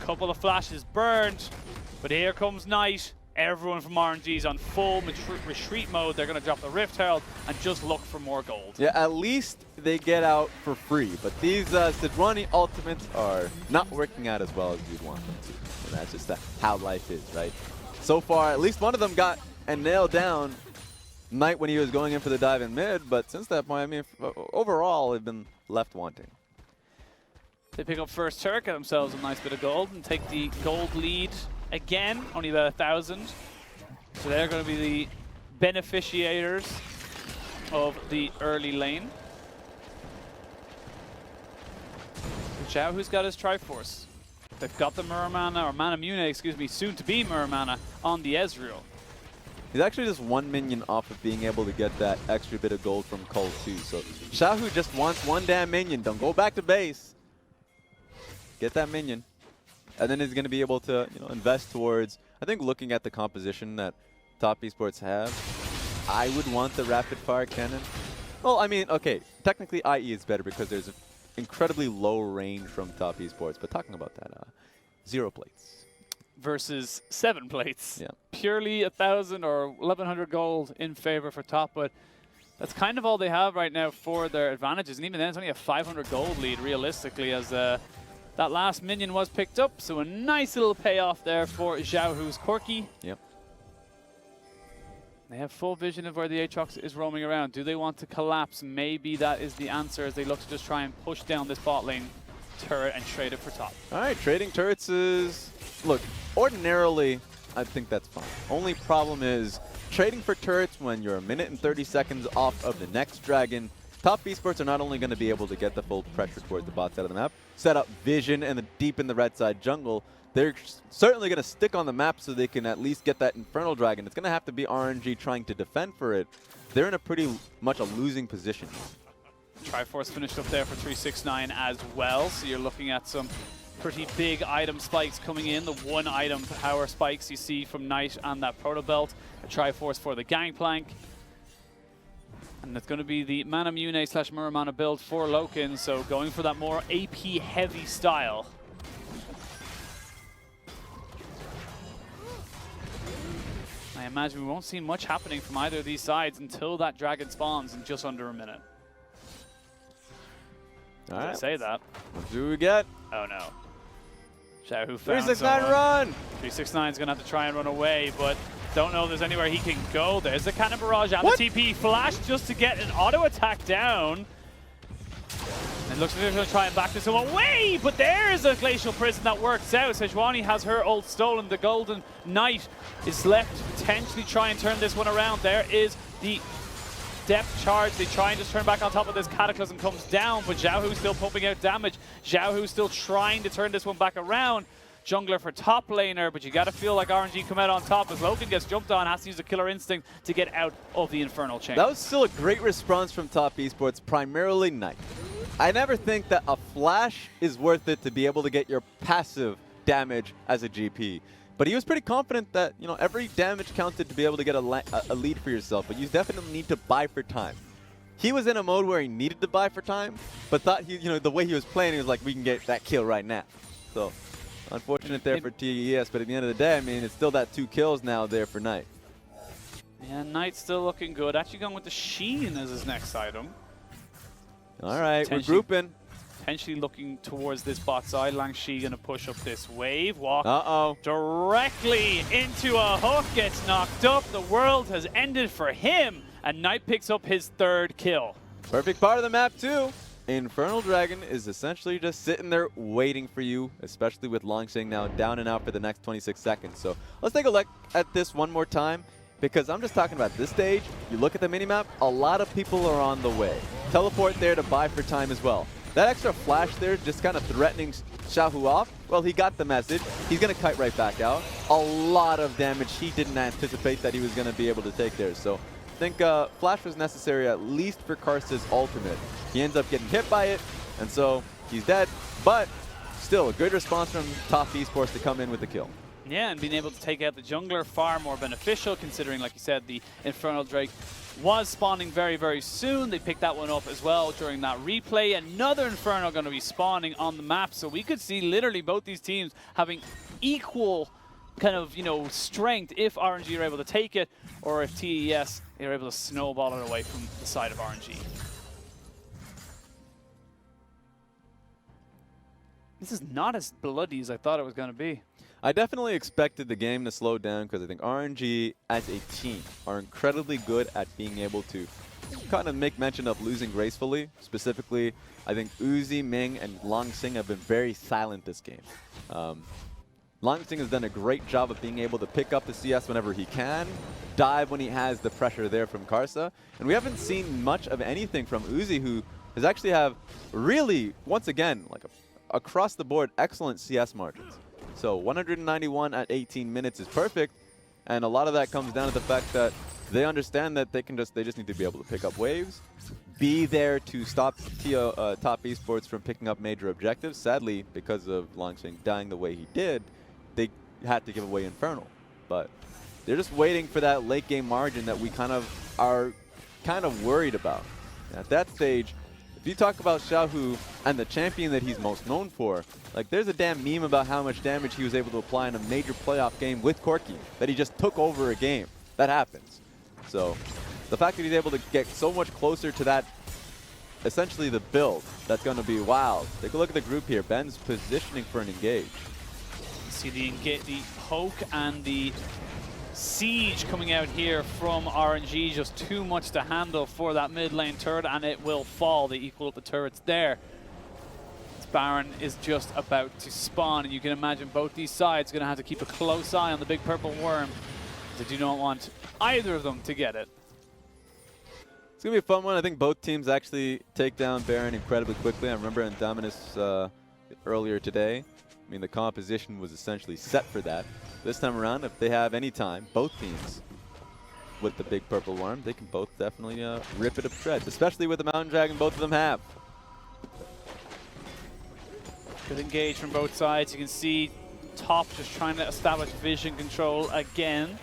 Couple of flashes burned, but here comes Knight. Everyone from RNG is on full retreat mode. They're going to drop the Rift Herald and just look for more gold.
Yeah, at least they get out for free, but these Sejuani ultimates are not working out as well as you'd want them to. And that's just how life is, right? So far, at least one of them got and nailed down Knight when he was going in for the dive in mid, but since that point, I mean, overall, they've been left wanting.
They pick up first turret, get themselves a nice bit of gold, and take the gold lead again, only about 1,000. So they're going to be the beneficiaries of the early lane. Xiahu, who's got his Triforce. They've got the Muramana, or Manamune, excuse me, soon to be Muramana on the Ezreal.
He's actually just one minion off of being able to get that extra bit of gold from Cull too. So Xiahu just wants one damn minion. Don't go back to base. Get that minion. And then he's going to be able to, you know, invest towards, I think looking at the composition that Top Esports have, I would want the rapid fire cannon. Well, I mean, okay, technically IE is better because there's an incredibly low range from Top Esports, but talking about that, 0 plates.
Versus 7 plates.
Yeah.
Purely 1,000 or 1,100 gold in favor for Top, but that's kind of all they have right now for their advantages. And even then, it's only a 500 gold lead, realistically, as that last minion was picked up. So a nice little payoff there for Xiaohu's Corki.
Yep.
They have full vision of where the Aatrox is roaming around. Do they want to collapse? Maybe that is the answer as they look to just try and push down this bot lane turret and trade it for Top.
All right, trading turrets is... Look, ordinarily, I think that's fine. Only problem is trading for turrets when you're 1 minute and 30 seconds off of the next dragon. Top Esports are not only going to be able to get the full pressure towards the bot side of the map, set up vision and deep in the red side jungle, they're certainly going to stick on the map so they can at least get that Infernal Dragon. It's going to have to be RNG trying to defend for it. They're in a pretty much a losing position.
Triforce finished up there for 369 as well, so you're looking at some pretty big item spikes coming in. The one item power spikes you see from Knight and that Proto Belt. A Triforce for the Gangplank. And it's going to be the Manamune / Muramana build for LokeN, so going for that more AP heavy style. I imagine we won't see much happening from either of these sides until that dragon spawns in just under a minute.
All right.
I say that.
What do we get?
Oh no. Xiahu found
369
someone.
run!
369 is going to have to try and run away, but don't know if there's anywhere he can go. There's the Cannon Barrage and the TP flash just to get an auto attack down. And looks like they're going to try and back this away, but there's a Glacial Prison that works out. Sejuani has her ult stolen. The Golden Knight is left to potentially try and turn this one around. There is the depth charge. They try and just turn back on top of this. Cataclysm comes down, but Xiahu's still pumping out damage. Xiahu's still trying to turn this one back around. Jungler for top laner, but you got to feel like RNG come out on top as LokeN gets jumped on, has to use a Killer Instinct to get out of the Infernal Chain.
That was still a great response from Top Esports, primarily Knight. I never think that a flash is worth it to be able to get your passive damage as a GP. But he was pretty confident that, you know, every damage counted to be able to get a lead for yourself, but you definitely need to buy for time. He was in a mode where he needed to buy for time, but thought he, you know, the way he was playing, he was like, we can get that kill right now. So, unfortunate there for TES, but at the end of the day, I mean, it's still that 2 kills now there for Knight.
Yeah, Knight's still looking good. Actually going with the Sheen as his next item.
All right, we're grouping.
Potentially looking towards this bot side. Langx going to push up this wave. Walk directly into a hook. Gets knocked up. The world has ended for him. And Knight picks up his 3rd kill.
Perfect part of the map, too. Infernal Dragon is essentially just sitting there waiting for you, especially with Langx now down and out for the next 26 seconds. So let's take a look at this one more time, because I'm just talking about this stage. You look at the minimap, a lot of people are on the way. Teleport there to buy for time as well. That extra flash there just kind of threatening Xiahu off. Well, he got the message. He's going to kite right back out. A lot of damage he didn't anticipate that he was going to be able to take there. So I think flash was necessary at least for Karsa's ultimate. He ends up getting hit by it, and so he's dead. But still, a good response from Top Esports to come in with the kill.
Yeah, and being able to take out the jungler far more beneficial, considering, like you said, the Infernal Drake was spawning very, very soon. They picked that one up as well during that replay. Another Inferno going to be spawning on the map, so we could see literally both these teams having equal kind of, you know, strength if RNG are able to take it, or if TES are able to snowball it away from the side of RNG. This is not as bloody as I thought it was going to be.
I definitely expected the game to slow down because I think RNG as a team are incredibly good at being able to kind of make mention of losing gracefully. Specifically, I think Uzi, Ming, and Langx have been very silent this game. Langx has done a great job of being able to pick up the CS whenever he can, dive when he has the pressure there from Karsa, and we haven't seen much of anything from Uzi, who has actually have really, once again, like across the board, excellent CS margins. So 191 at 18 minutes is perfect, and a lot of that comes down to the fact that they understand that they just need to be able to pick up waves, be there to stop Top Esports from picking up major objectives. Sadly, because of Langx dying the way he did, they had to give away Infernal. But they're just waiting for that late game margin that we are worried about. At that stage, if you talk about Xiahu and the champion that he's most known for, like there's a damn meme about how much damage he was able to apply in a major playoff game with Corki, that he just took over a game. That happens. So the fact that he's able to get so much closer to that, essentially the build, that's going to be wild. Take a look at the group here. Ben's positioning for an engage.
See the poke and the siege coming out here from RNG, just too much to handle for that mid lane turret, and it will fall. They equal up the turrets there. This Baron is just about to spawn, and you can imagine both these sides are going to have to keep a close eye on the big purple worm. They do not want either of them to get it.
It's going to be a fun one. I think both teams actually take down Baron incredibly quickly. I remember in Dominus earlier today, I mean, the composition was essentially set for that. This time around, if they have any time, both teams with the big purple worm, they can both definitely rip it up shreds, especially with the Mountain Dragon both of them have.
Good engage from both sides. You can see Top just trying to establish vision control again.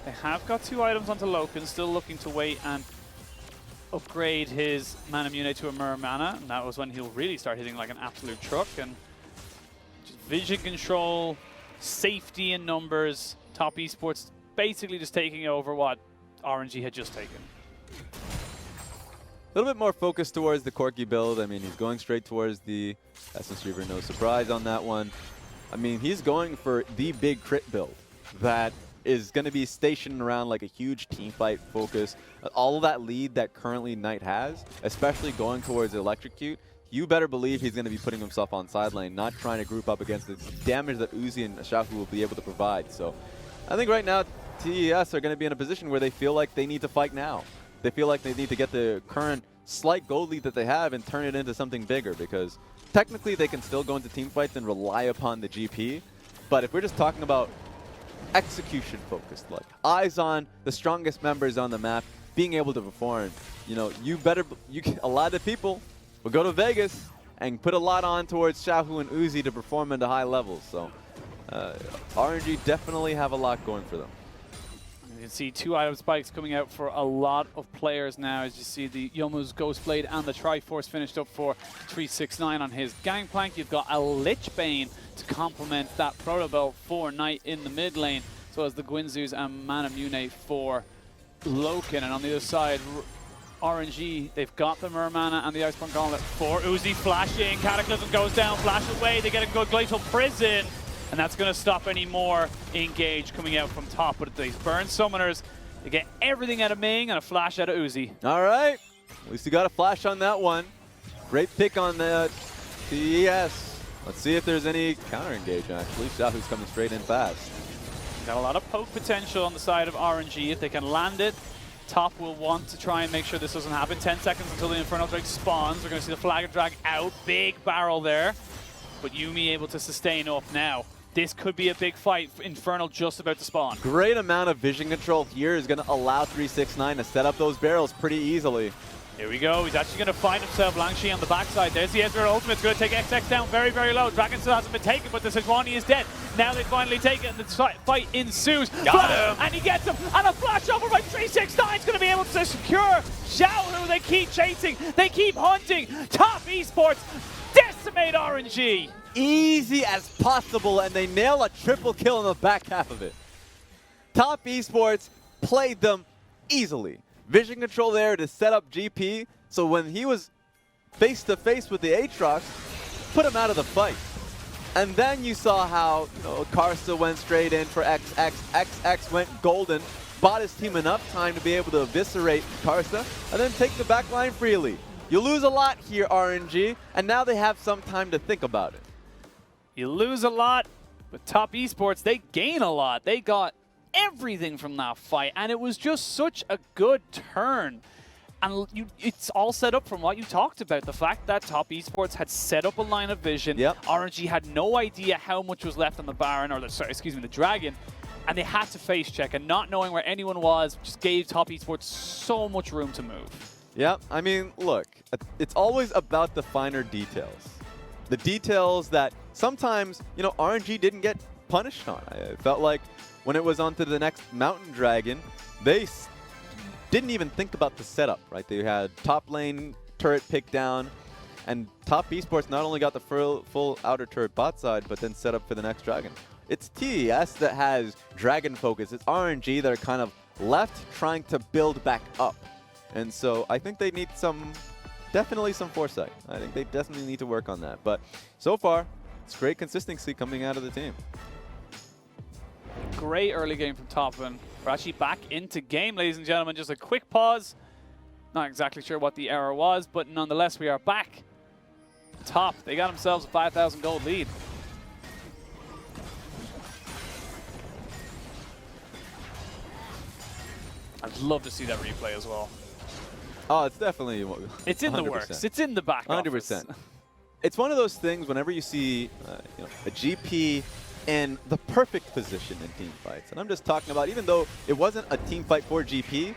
They have got 2 items onto LokeN, still looking to wait and upgrade his Mana Mune to a Mer Mana, and that was when he'll really start hitting like an absolute truck. And just vision control, safety in numbers, Top Esports basically just taking over what RNG had just taken.
A little bit more focused towards the Corki build. I mean, he's going straight towards the Essence Reaver, no surprise on that one. I mean, he's going for the big crit build that is going to be stationed around like a huge team fight focus. All of that lead that currently Knight has, especially going towards Electrocute, you better believe he's going to be putting himself on side lane, not trying to group up against the damage that Uzi and Xiahu will be able to provide. So I think right now TES are going to be in a position where they feel like they need to fight now. They feel like they need to get the current slight gold lead that they have and turn it into something bigger, because technically they can still go into team fights and rely upon the GP. But if we're just talking about execution focused, like eyes on the strongest members on the map being able to perform, you know, a lot of people will go to Vegas and put a lot on towards Xiahu and Uzi to perform into high levels. So RNG definitely have a lot going for them.
You can see 2 item spikes coming out for a lot of players now, as you see the Yomu's Ghostblade and the Triforce finished up for 369 on his Gangplank. You've got a Lich Bane to complement that Proto Belt for Knight in the mid lane, as well as the Guinzus and Mana Mune for LokeN. And on the other side, RNG, they've got the Mermana and the Iceborne Gauntlet for Uzi flashing. Cataclysm goes down, flash away, they get a good Glacial Prison. And that's going to stop any more engage coming out from top. But these Burn Summoners, they get everything out of Ming and a flash out of Uzi.
All right. At least you got a flash on that one. Great pick on the TES. Let's see if there's any counter engage, actually. Xiahu's coming straight in fast.
Got a lot of poke potential on the side of RNG. If they can land it, Top will want to try and make sure this doesn't happen. 10 seconds until the Infernal Drake spawns. We're going to see the FLICKR drag out. Big barrel there. But Yuumi able to sustain up now. This could be a big fight. Infernal just about to spawn.
Great amount of vision control here is going to allow 369 to set up those barrels pretty easily.
Here we go. He's actually going to find himself Langx on the backside. There's the Ezreal ultimate. It's going to take XX down very, very low. Dragon still hasn't been taken, but the Sejuani is dead. Now they finally take it, and the fight ensues.
Got him!
And he gets him. And a flash over by 369 is going to be able to secure Xiahu. They keep chasing. They keep hunting. Top Esports decimate RNG.
Easy as possible, and they nail a triple kill in the back half of it. Top Esports played them easily. Vision control there to set up GP, so when he was face-to-face with the Aatrox, put him out of the fight. And then you saw how, you know, Karsa went straight in for XX, XX went golden, bought his team enough time to be able to eviscerate Karsa, and then take the back line freely. You lose a lot here, RNG, and now they have some time to think about it.
You lose a lot, but Top Esports, they gain a lot. They got everything from that fight, and it was just such a good turn. And it's all set up from what you talked about. The fact that Top Esports had set up a line of vision.
Yep.
RNG had no idea how much was left on the Baron, or the Dragon. And they had to face check, and not knowing where anyone was just gave Top Esports so much room to move.
Yeah, I mean, look, it's always about the finer details. The details that sometimes, you know, RNG didn't get punished on. I felt like when it was onto the next Mountain Dragon, they didn't even think about the setup, right? They had top lane turret picked down, and Top Esports not only got the full outer turret bot side, but then set up for the next Dragon. It's TES that has Dragon focus. It's RNG that are kind of left trying to build back up. And so I think they need definitely some foresight. I think they definitely need to work on that. But so far, it's great consistency coming out of the team.
Great early game from Top, and we're actually back into game, ladies and gentlemen. Just a quick pause. Not exactly sure what the error was, but nonetheless, we are back. Top, they got themselves a 5,000 gold lead. I'd love to see that replay as well.
Oh, it's definitely...
It's in 100%. The works. It's in the back
100%. It's one of those things whenever you see you know, a GP in the perfect position in team fights. And I'm just talking about, even though it wasn't a team fight for GP,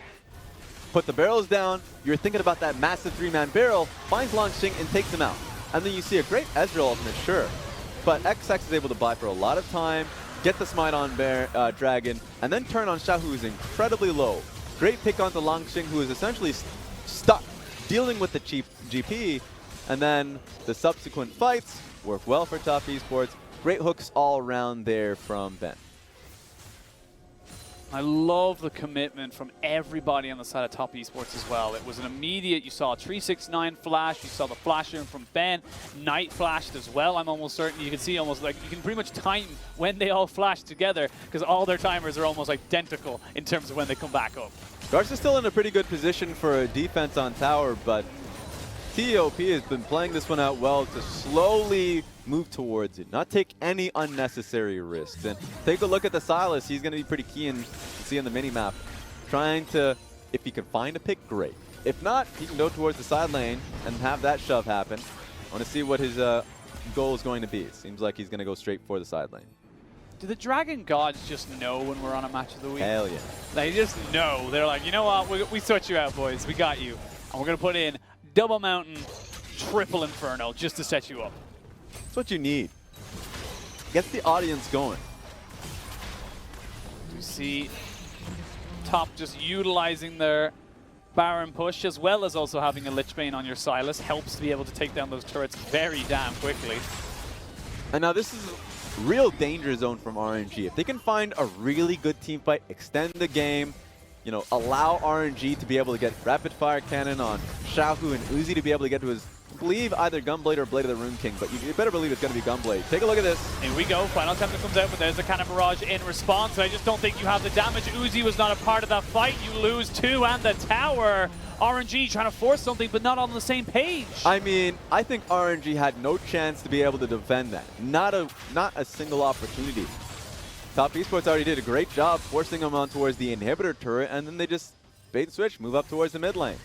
put the barrels down, you're thinking about that massive 3-man barrel, finds Langx and takes him out. And then you see a great Ezreal ultimate, sure. But XX is able to buy for a lot of time, get the smite on Dragon, and then turn on Xiahu, who's incredibly low. Great pick onto Langx, who is essentially stuck dealing with the cheap GP, and then the subsequent fights work well for Top Esports. Great hooks all around there from Ben.
I love the commitment from everybody on the side of Top Esports as well. It was an immediate, you saw a 369 flash, you saw the flash in from Ben, Knight flashed as well. I'm almost certain you can see almost like, you can pretty much time when they all flash together because all their timers are almost identical in terms of when they come back up.
Karsa's still in a pretty good position for a defense on tower, but TOP has been playing this one out well to slowly move towards it, not take any unnecessary risks. And take a look at the Silas. He's going to be pretty key in seeing the minimap. Trying to, if he can find a pick, great. If not, he can go towards the side lane and have that shove happen. I want to see what his goal is going to be. It seems like he's going to go straight for the side lane.
Do the Dragon Gods just know when we're on a match of the week?
Hell yeah.
They just know. They're like, you know what? We sort you out, boys. We got you. And we're going to put in double Mountain, triple Inferno just to set you up.
That's what you need. Get the audience going.
You see Top just utilizing their Baron push, as well as also having a Lichbane on your Silas, helps to be able to take down those turrets very damn quickly.
And now this is a real danger zone from RNG. If they can find a really good team fight, extend the game, you know, allow RNG to be able to get rapid fire cannon on Xiahu and Uzi to be able to get to his, I believe, either Gunblade or Blade of the Rune King, but you better believe it's going to be Gunblade. Take a look at this.
Here we go. Final Tempter comes out, but there's a Cannon Barrage in response. I just don't think you have the damage. Uzi was not a part of that fight. You lose 2 and the tower. RNG trying to force something, but not on the same page.
I mean, I think RNG had no chance to be able to defend that. Not a single opportunity. Top Esports already did a great job forcing them on towards the inhibitor turret, and then they just bait and switch, move up towards the mid lane.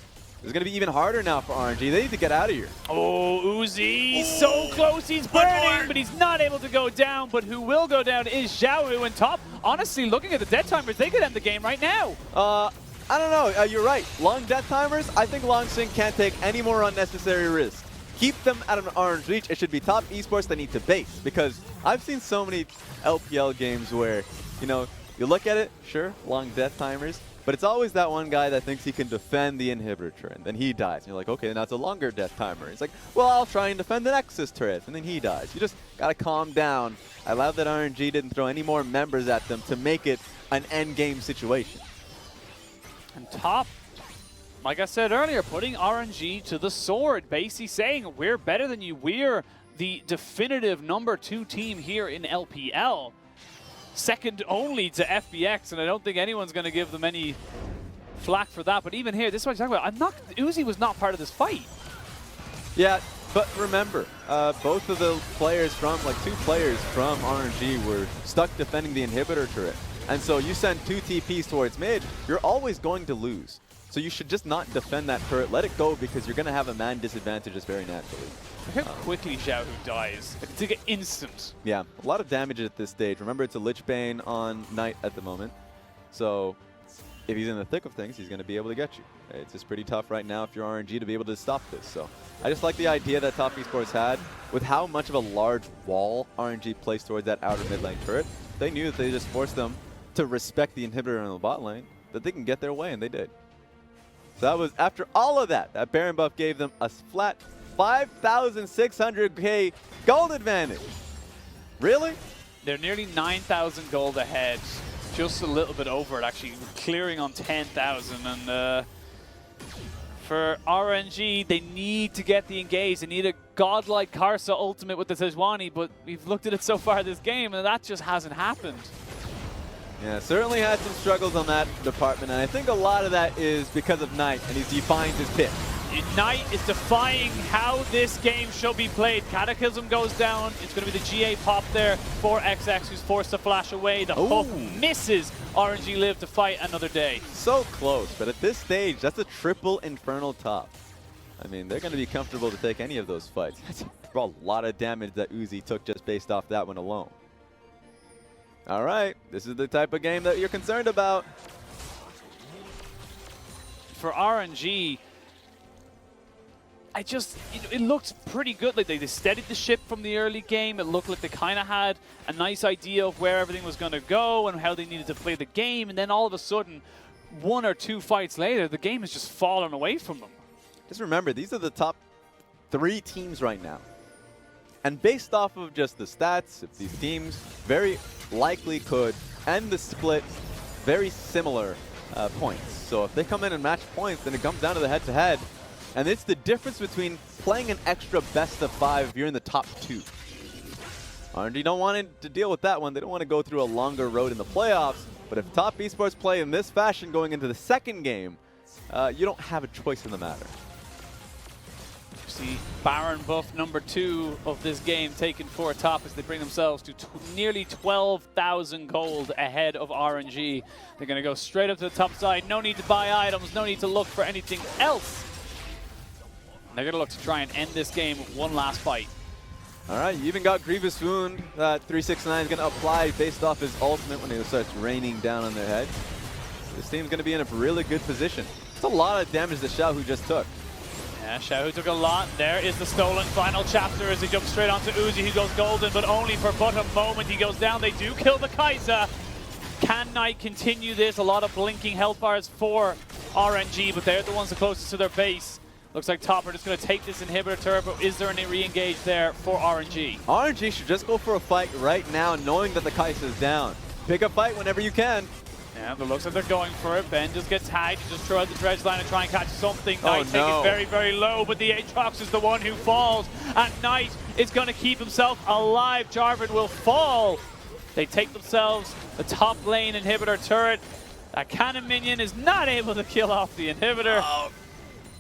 It's going to be even harder now for RNG. They need to get out of here.
Oh, Uzi, so close, he's burning, but he's not able to go down. But who will go down is Xiahu, and Top, honestly, looking at the death timers, they could end the game right now.
I don't know. You're right. Long death timers, I think Langx can't take any more unnecessary risks. Keep them out of an orange reach. It should be Top Esports that need to base, because I've seen so many LPL games where, you know, you look at it, sure, long death timers, but it's always that one guy that thinks he can defend the inhibitor turret, and then he dies. And you're like, okay, now it's a longer death timer. It's like, well, I'll try and defend the Nexus turret, and then he dies. You just gotta calm down. I love that RNG didn't throw any more members at them to make it an end game situation.
And Top, like I said earlier, putting RNG to the sword, basically saying, we're better than you. We're the definitive #2 team here in LPL. Second only to FBX, and I don't think anyone's going to give them any flack for that. But even here, this is what I'm talking about. Uzi was not part of this fight.
Yeah, but remember, both of the players from, like 2 players from RNG were stuck defending the inhibitor turret. And so you send 2 TPs towards mid, you're always going to lose. So you should just not defend that turret. Let it go because you're going to have a man disadvantage just very naturally.
Look how quickly Xiahu dies. It's like an instant.
Yeah, a lot of damage at this stage. Remember, it's a Lich Bane on Knight at the moment. So if he's in the thick of things, he's going to be able to get you. It's just pretty tough right now if you're RNG to be able to stop this. So I just like the idea that Top Esports had with how much of a large wall RNG placed towards that outer mid lane turret. They knew that they just forced them to respect the inhibitor in the bot lane, that they can get their way, and they did. So that was, after all of that, that Baron buff gave them a flat 5,600k gold advantage. Really?
They're nearly 9,000 gold ahead. Just a little bit over it, actually. Clearing on 10,000. And for RNG, they need to get the engage. They need a godlike Karsa ultimate with the Sejuani, but we've looked at it so far this game, and that just hasn't happened.
Yeah, certainly had some struggles on that department, and I think a lot of that is because of Knight, and he's defying his pick.
Knight is defying how this game should be played. Cataclysm goes down. It's going to be the GA pop there for XX, who's forced to flash away. The hook misses. RNG live to fight another day.
So close, but at this stage, that's a triple Infernal top. I mean, they're going to be comfortable to take any of those fights. That's a lot of damage that Uzi took just based off that one alone. All right, this is the type of game that you're concerned about.
For RNG, it looked pretty good. Like they steadied the ship from the early game. It looked like they kind of had a nice idea of where everything was going to go and how they needed to play the game. And then all of a sudden, 1 or 2 fights later, the game has just fallen away from them.
Just remember, these are the top 3 teams right now. And based off of just the stats, if these teams very likely could end the split very similar points. So if they come in and match points, then it comes down to the head-to-head. And it's the difference between playing an extra best of 5 if you're in the top 2. RNG don't want to deal with that one. They don't want to go through a longer road in the playoffs. But if Top Esports play in this fashion going into the second game, you don't have a choice in the matter.
See Baron buff number 2 of this game taken for top as they bring themselves to nearly 12,000 gold ahead of RNG. They're going to go straight up to the top side. No need to buy items. No need to look for anything else. And they're going to look to try and end this game with one last fight.
All right, you even got Grievous Wound that 369 is going to apply based off his ultimate when it starts raining down on their head. This team's going to be in a really good position. It's a lot of damage that Xiahu just took.
Yeah, Xiahu took a lot. There is the stolen final chapter as he jumps straight onto Uzi. He goes golden, but only for but a moment. He goes down. They do kill the Karsa. Can Knight continue this? A lot of blinking health bars for RNG, but they're the ones the closest to their base. Looks like Top are just going to take this inhibitor turret, but is there any re-engage there for RNG?
RNG should just go for a fight right now, knowing that the Karsa is down. Pick a fight whenever you can.
Yeah, but it looks like they're going for it. Ben just gets tagged. He just throw out the dredge line and try and catch something. Knight taking very, very low, but the Aatrox is the one who falls. And Knight is going to keep himself alive. Jarvan will fall. They take themselves the top lane inhibitor turret. That cannon minion is not able to kill off the inhibitor.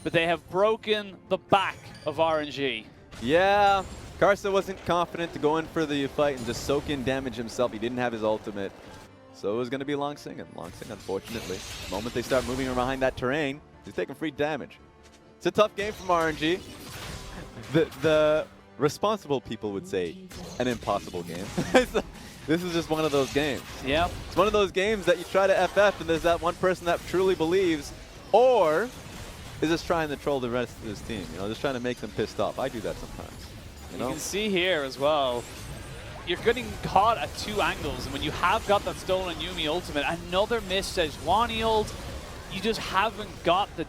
But they have broken the back of RNG.
Yeah, Karsa wasn't confident to go in for the fight and just soak in damage himself. He didn't have his ultimate. So it was going to be Langx, and Langx, unfortunately, the moment they start moving behind that terrain, he's taking free damage. It's a tough game from RNG. The responsible people would say an impossible game. This is just one of those games.
Yeah.
It's one of those games that you try to FF and there's that one person that truly believes, or is just trying to troll the rest of his team, just trying to make them pissed off. I do that sometimes. You
can see here as well, you're getting caught at 2 angles, and when you have got that stolen Yuumi ultimate, another missed Sejuani ult, you just haven't got the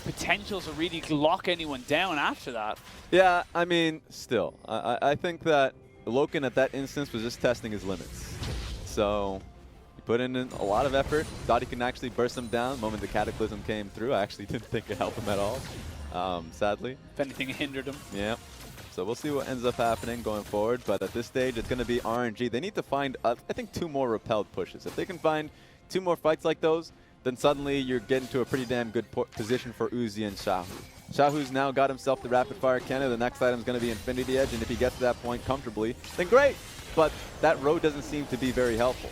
potential to really lock anyone down after that.
Yeah, I mean, still, I think that LokeN at that instance was just testing his limits. So he put in a lot of effort, thought he could actually burst him down the moment the Cataclysm came through. I actually didn't think it helped him at all, sadly.
If anything, it hindered him.
Yeah. So we'll see what ends up happening going forward, but at this stage, it's going to be RNG. They need to find, I think, 2 more repelled pushes. If they can find 2 more fights like those, then suddenly you're getting to a pretty damn good position for Uzi and Xiahu. Xiahu's now got himself the rapid fire cannon. The next item is going to be Infinity Edge, and if he gets to that point comfortably, then great. But that road doesn't seem to be very helpful.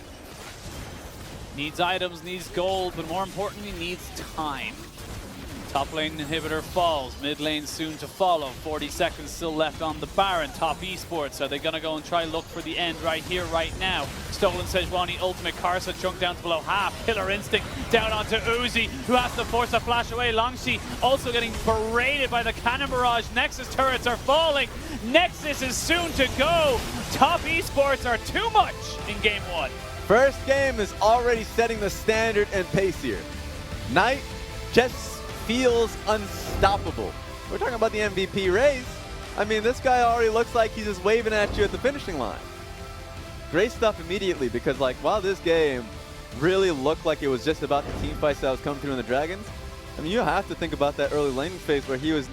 Needs items, needs gold, but more importantly, needs time. Top lane inhibitor falls, mid lane soon to follow. 40 seconds still left on the Baron. Top Esports, are they going to go and try look for the end right here, right now? Stolen Sejuani ultimate, Karsa chunk down to below half. Killer Instinct down onto Uzi, who has to force a flash away. Langx also getting berated by the cannon barrage. Nexus turrets are falling. Nexus is soon to go. Top Esports are too much in game 1.
First game is already setting the standard and pace here. Knight just feels unstoppable. We're talking about the MVP race. I mean, this guy already looks like he's just waving at you at the finishing line. Great stuff immediately, because like while this game really looked like it was just about the team fights that was coming through in the Dragons, I mean, you have to think about that early laning phase where he was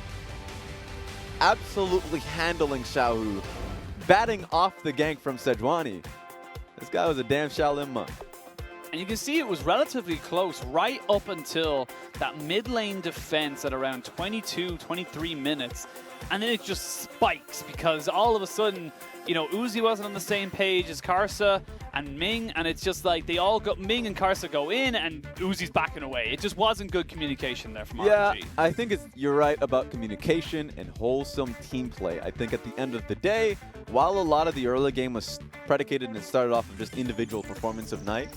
absolutely handling Xiahu, batting off the gank from Sejuani. This guy was a damn Shaolin monk.
And you can see it was relatively close right up until that mid lane defense at around 22, 23 minutes. And then it just spikes because all of a sudden, you know, Uzi wasn't on the same page as Karsa and Ming, and it's just like they all got, Ming and Karsa go in and Uzi's backing away. It just wasn't good communication there from RNG.
Yeah, I think you're right about communication and wholesome team play. I think at the end of the day, while a lot of the early game was predicated and it started off of just individual performance of Knight,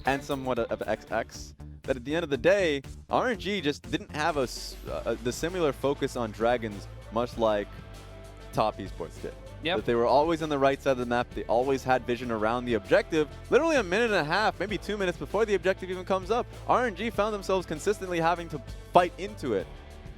and somewhat of XX, that at the end of the day, RNG just didn't have the similar focus on Dragons, much like Top Esports did.
Yep.
That they were always on the right side of the map. They always had vision around the objective. Literally a minute and a half, maybe 2 minutes before the objective even comes up, RNG found themselves consistently having to fight into it.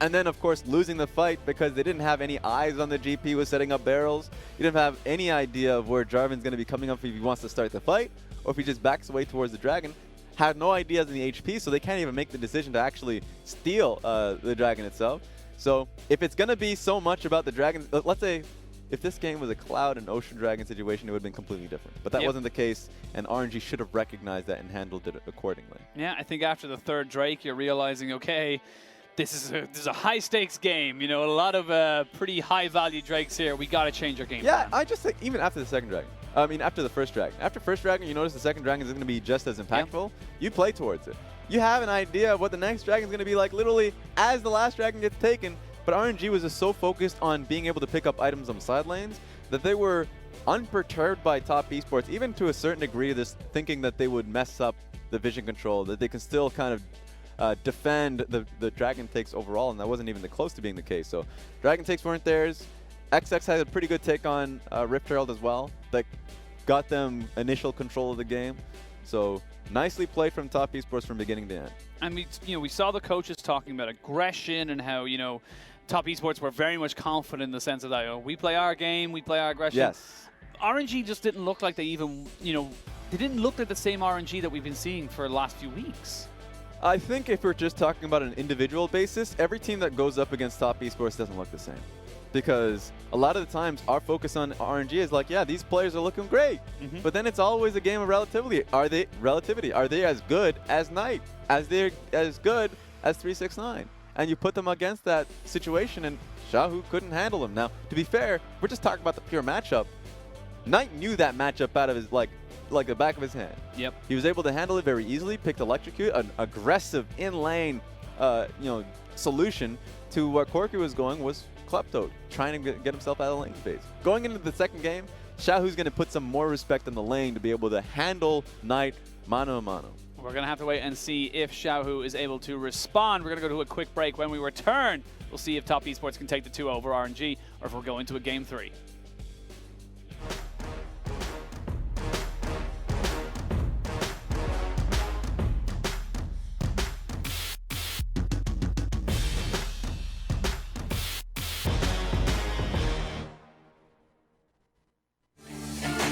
And then, of course, losing the fight because they didn't have any eyes on the GP was setting up barrels. You didn't have any idea of where Jarvan's going to be coming up if he wants to start the fight, or if he just backs away towards the Dragon. Had no ideas in the HP, so they can't even make the decision to actually steal the Dragon itself. So if it's going to be so much about the Dragon, let's say if this game was a Cloud and Ocean Dragon situation, it would have been completely different. But that wasn't the case, and RNG should have recognized that and handled it accordingly. Yeah,
I think after the third Drake, you're realizing, okay, this is a high-stakes game. You know, a lot of pretty high-value Drakes here. We got to change our game plan.
I just think even after the second Dragon, I mean, after the first Dragon. After first Dragon, you notice the second Dragon is going to be just as impactful. You play towards it. You have an idea of what the next Dragon is going to be like literally as the last Dragon gets taken, but RNG was just so focused on being able to pick up items on the side lanes that they were unperturbed by Top Esports, even to a certain degree, this thinking that they would mess up the vision control, that they can still kind of defend the Dragon takes overall, and that wasn't even close to being the case. So Dragon takes weren't theirs. XX had a pretty good take on Rift Herald as well. That got them initial control of the game. So nicely played from Top Esports from beginning to end.
And we saw the coaches talking about aggression and how, you know, Top Esports were very much confident in the sense of that, you know, we play our game, we play our aggression.
Yes.
RNG just didn't look like they even, you know, they didn't look like the same RNG that we've been seeing for the last few weeks.
I think if we're just talking about an individual basis, every team that goes up against Top Esports doesn't look the same. Because a lot of the times our focus on RNG is like, yeah, these players are looking great. But then it's always a game of relativity. Are they as good as Knight? They're as good as 369? And you put them against that situation, and Xiahu couldn't handle him. Now, to be fair, we're just talking about the pure matchup. Knight knew that matchup out of his like the back of his hand.
Yep.
He was able to handle it very easily. Picked Electrocute, an aggressive in-lane, solution to what Corky was going was Klepto, trying to get himself out of the lane phase. Going into the second game, Xiahu's going to put some more respect on the lane to be able to handle Knight mano a mano.
We're going to have to wait and see if Xiahu is able to respond. We're going to go to a quick break. When we return, we'll see if Top Esports can take the 2 over RNG or if we're going to a game 3.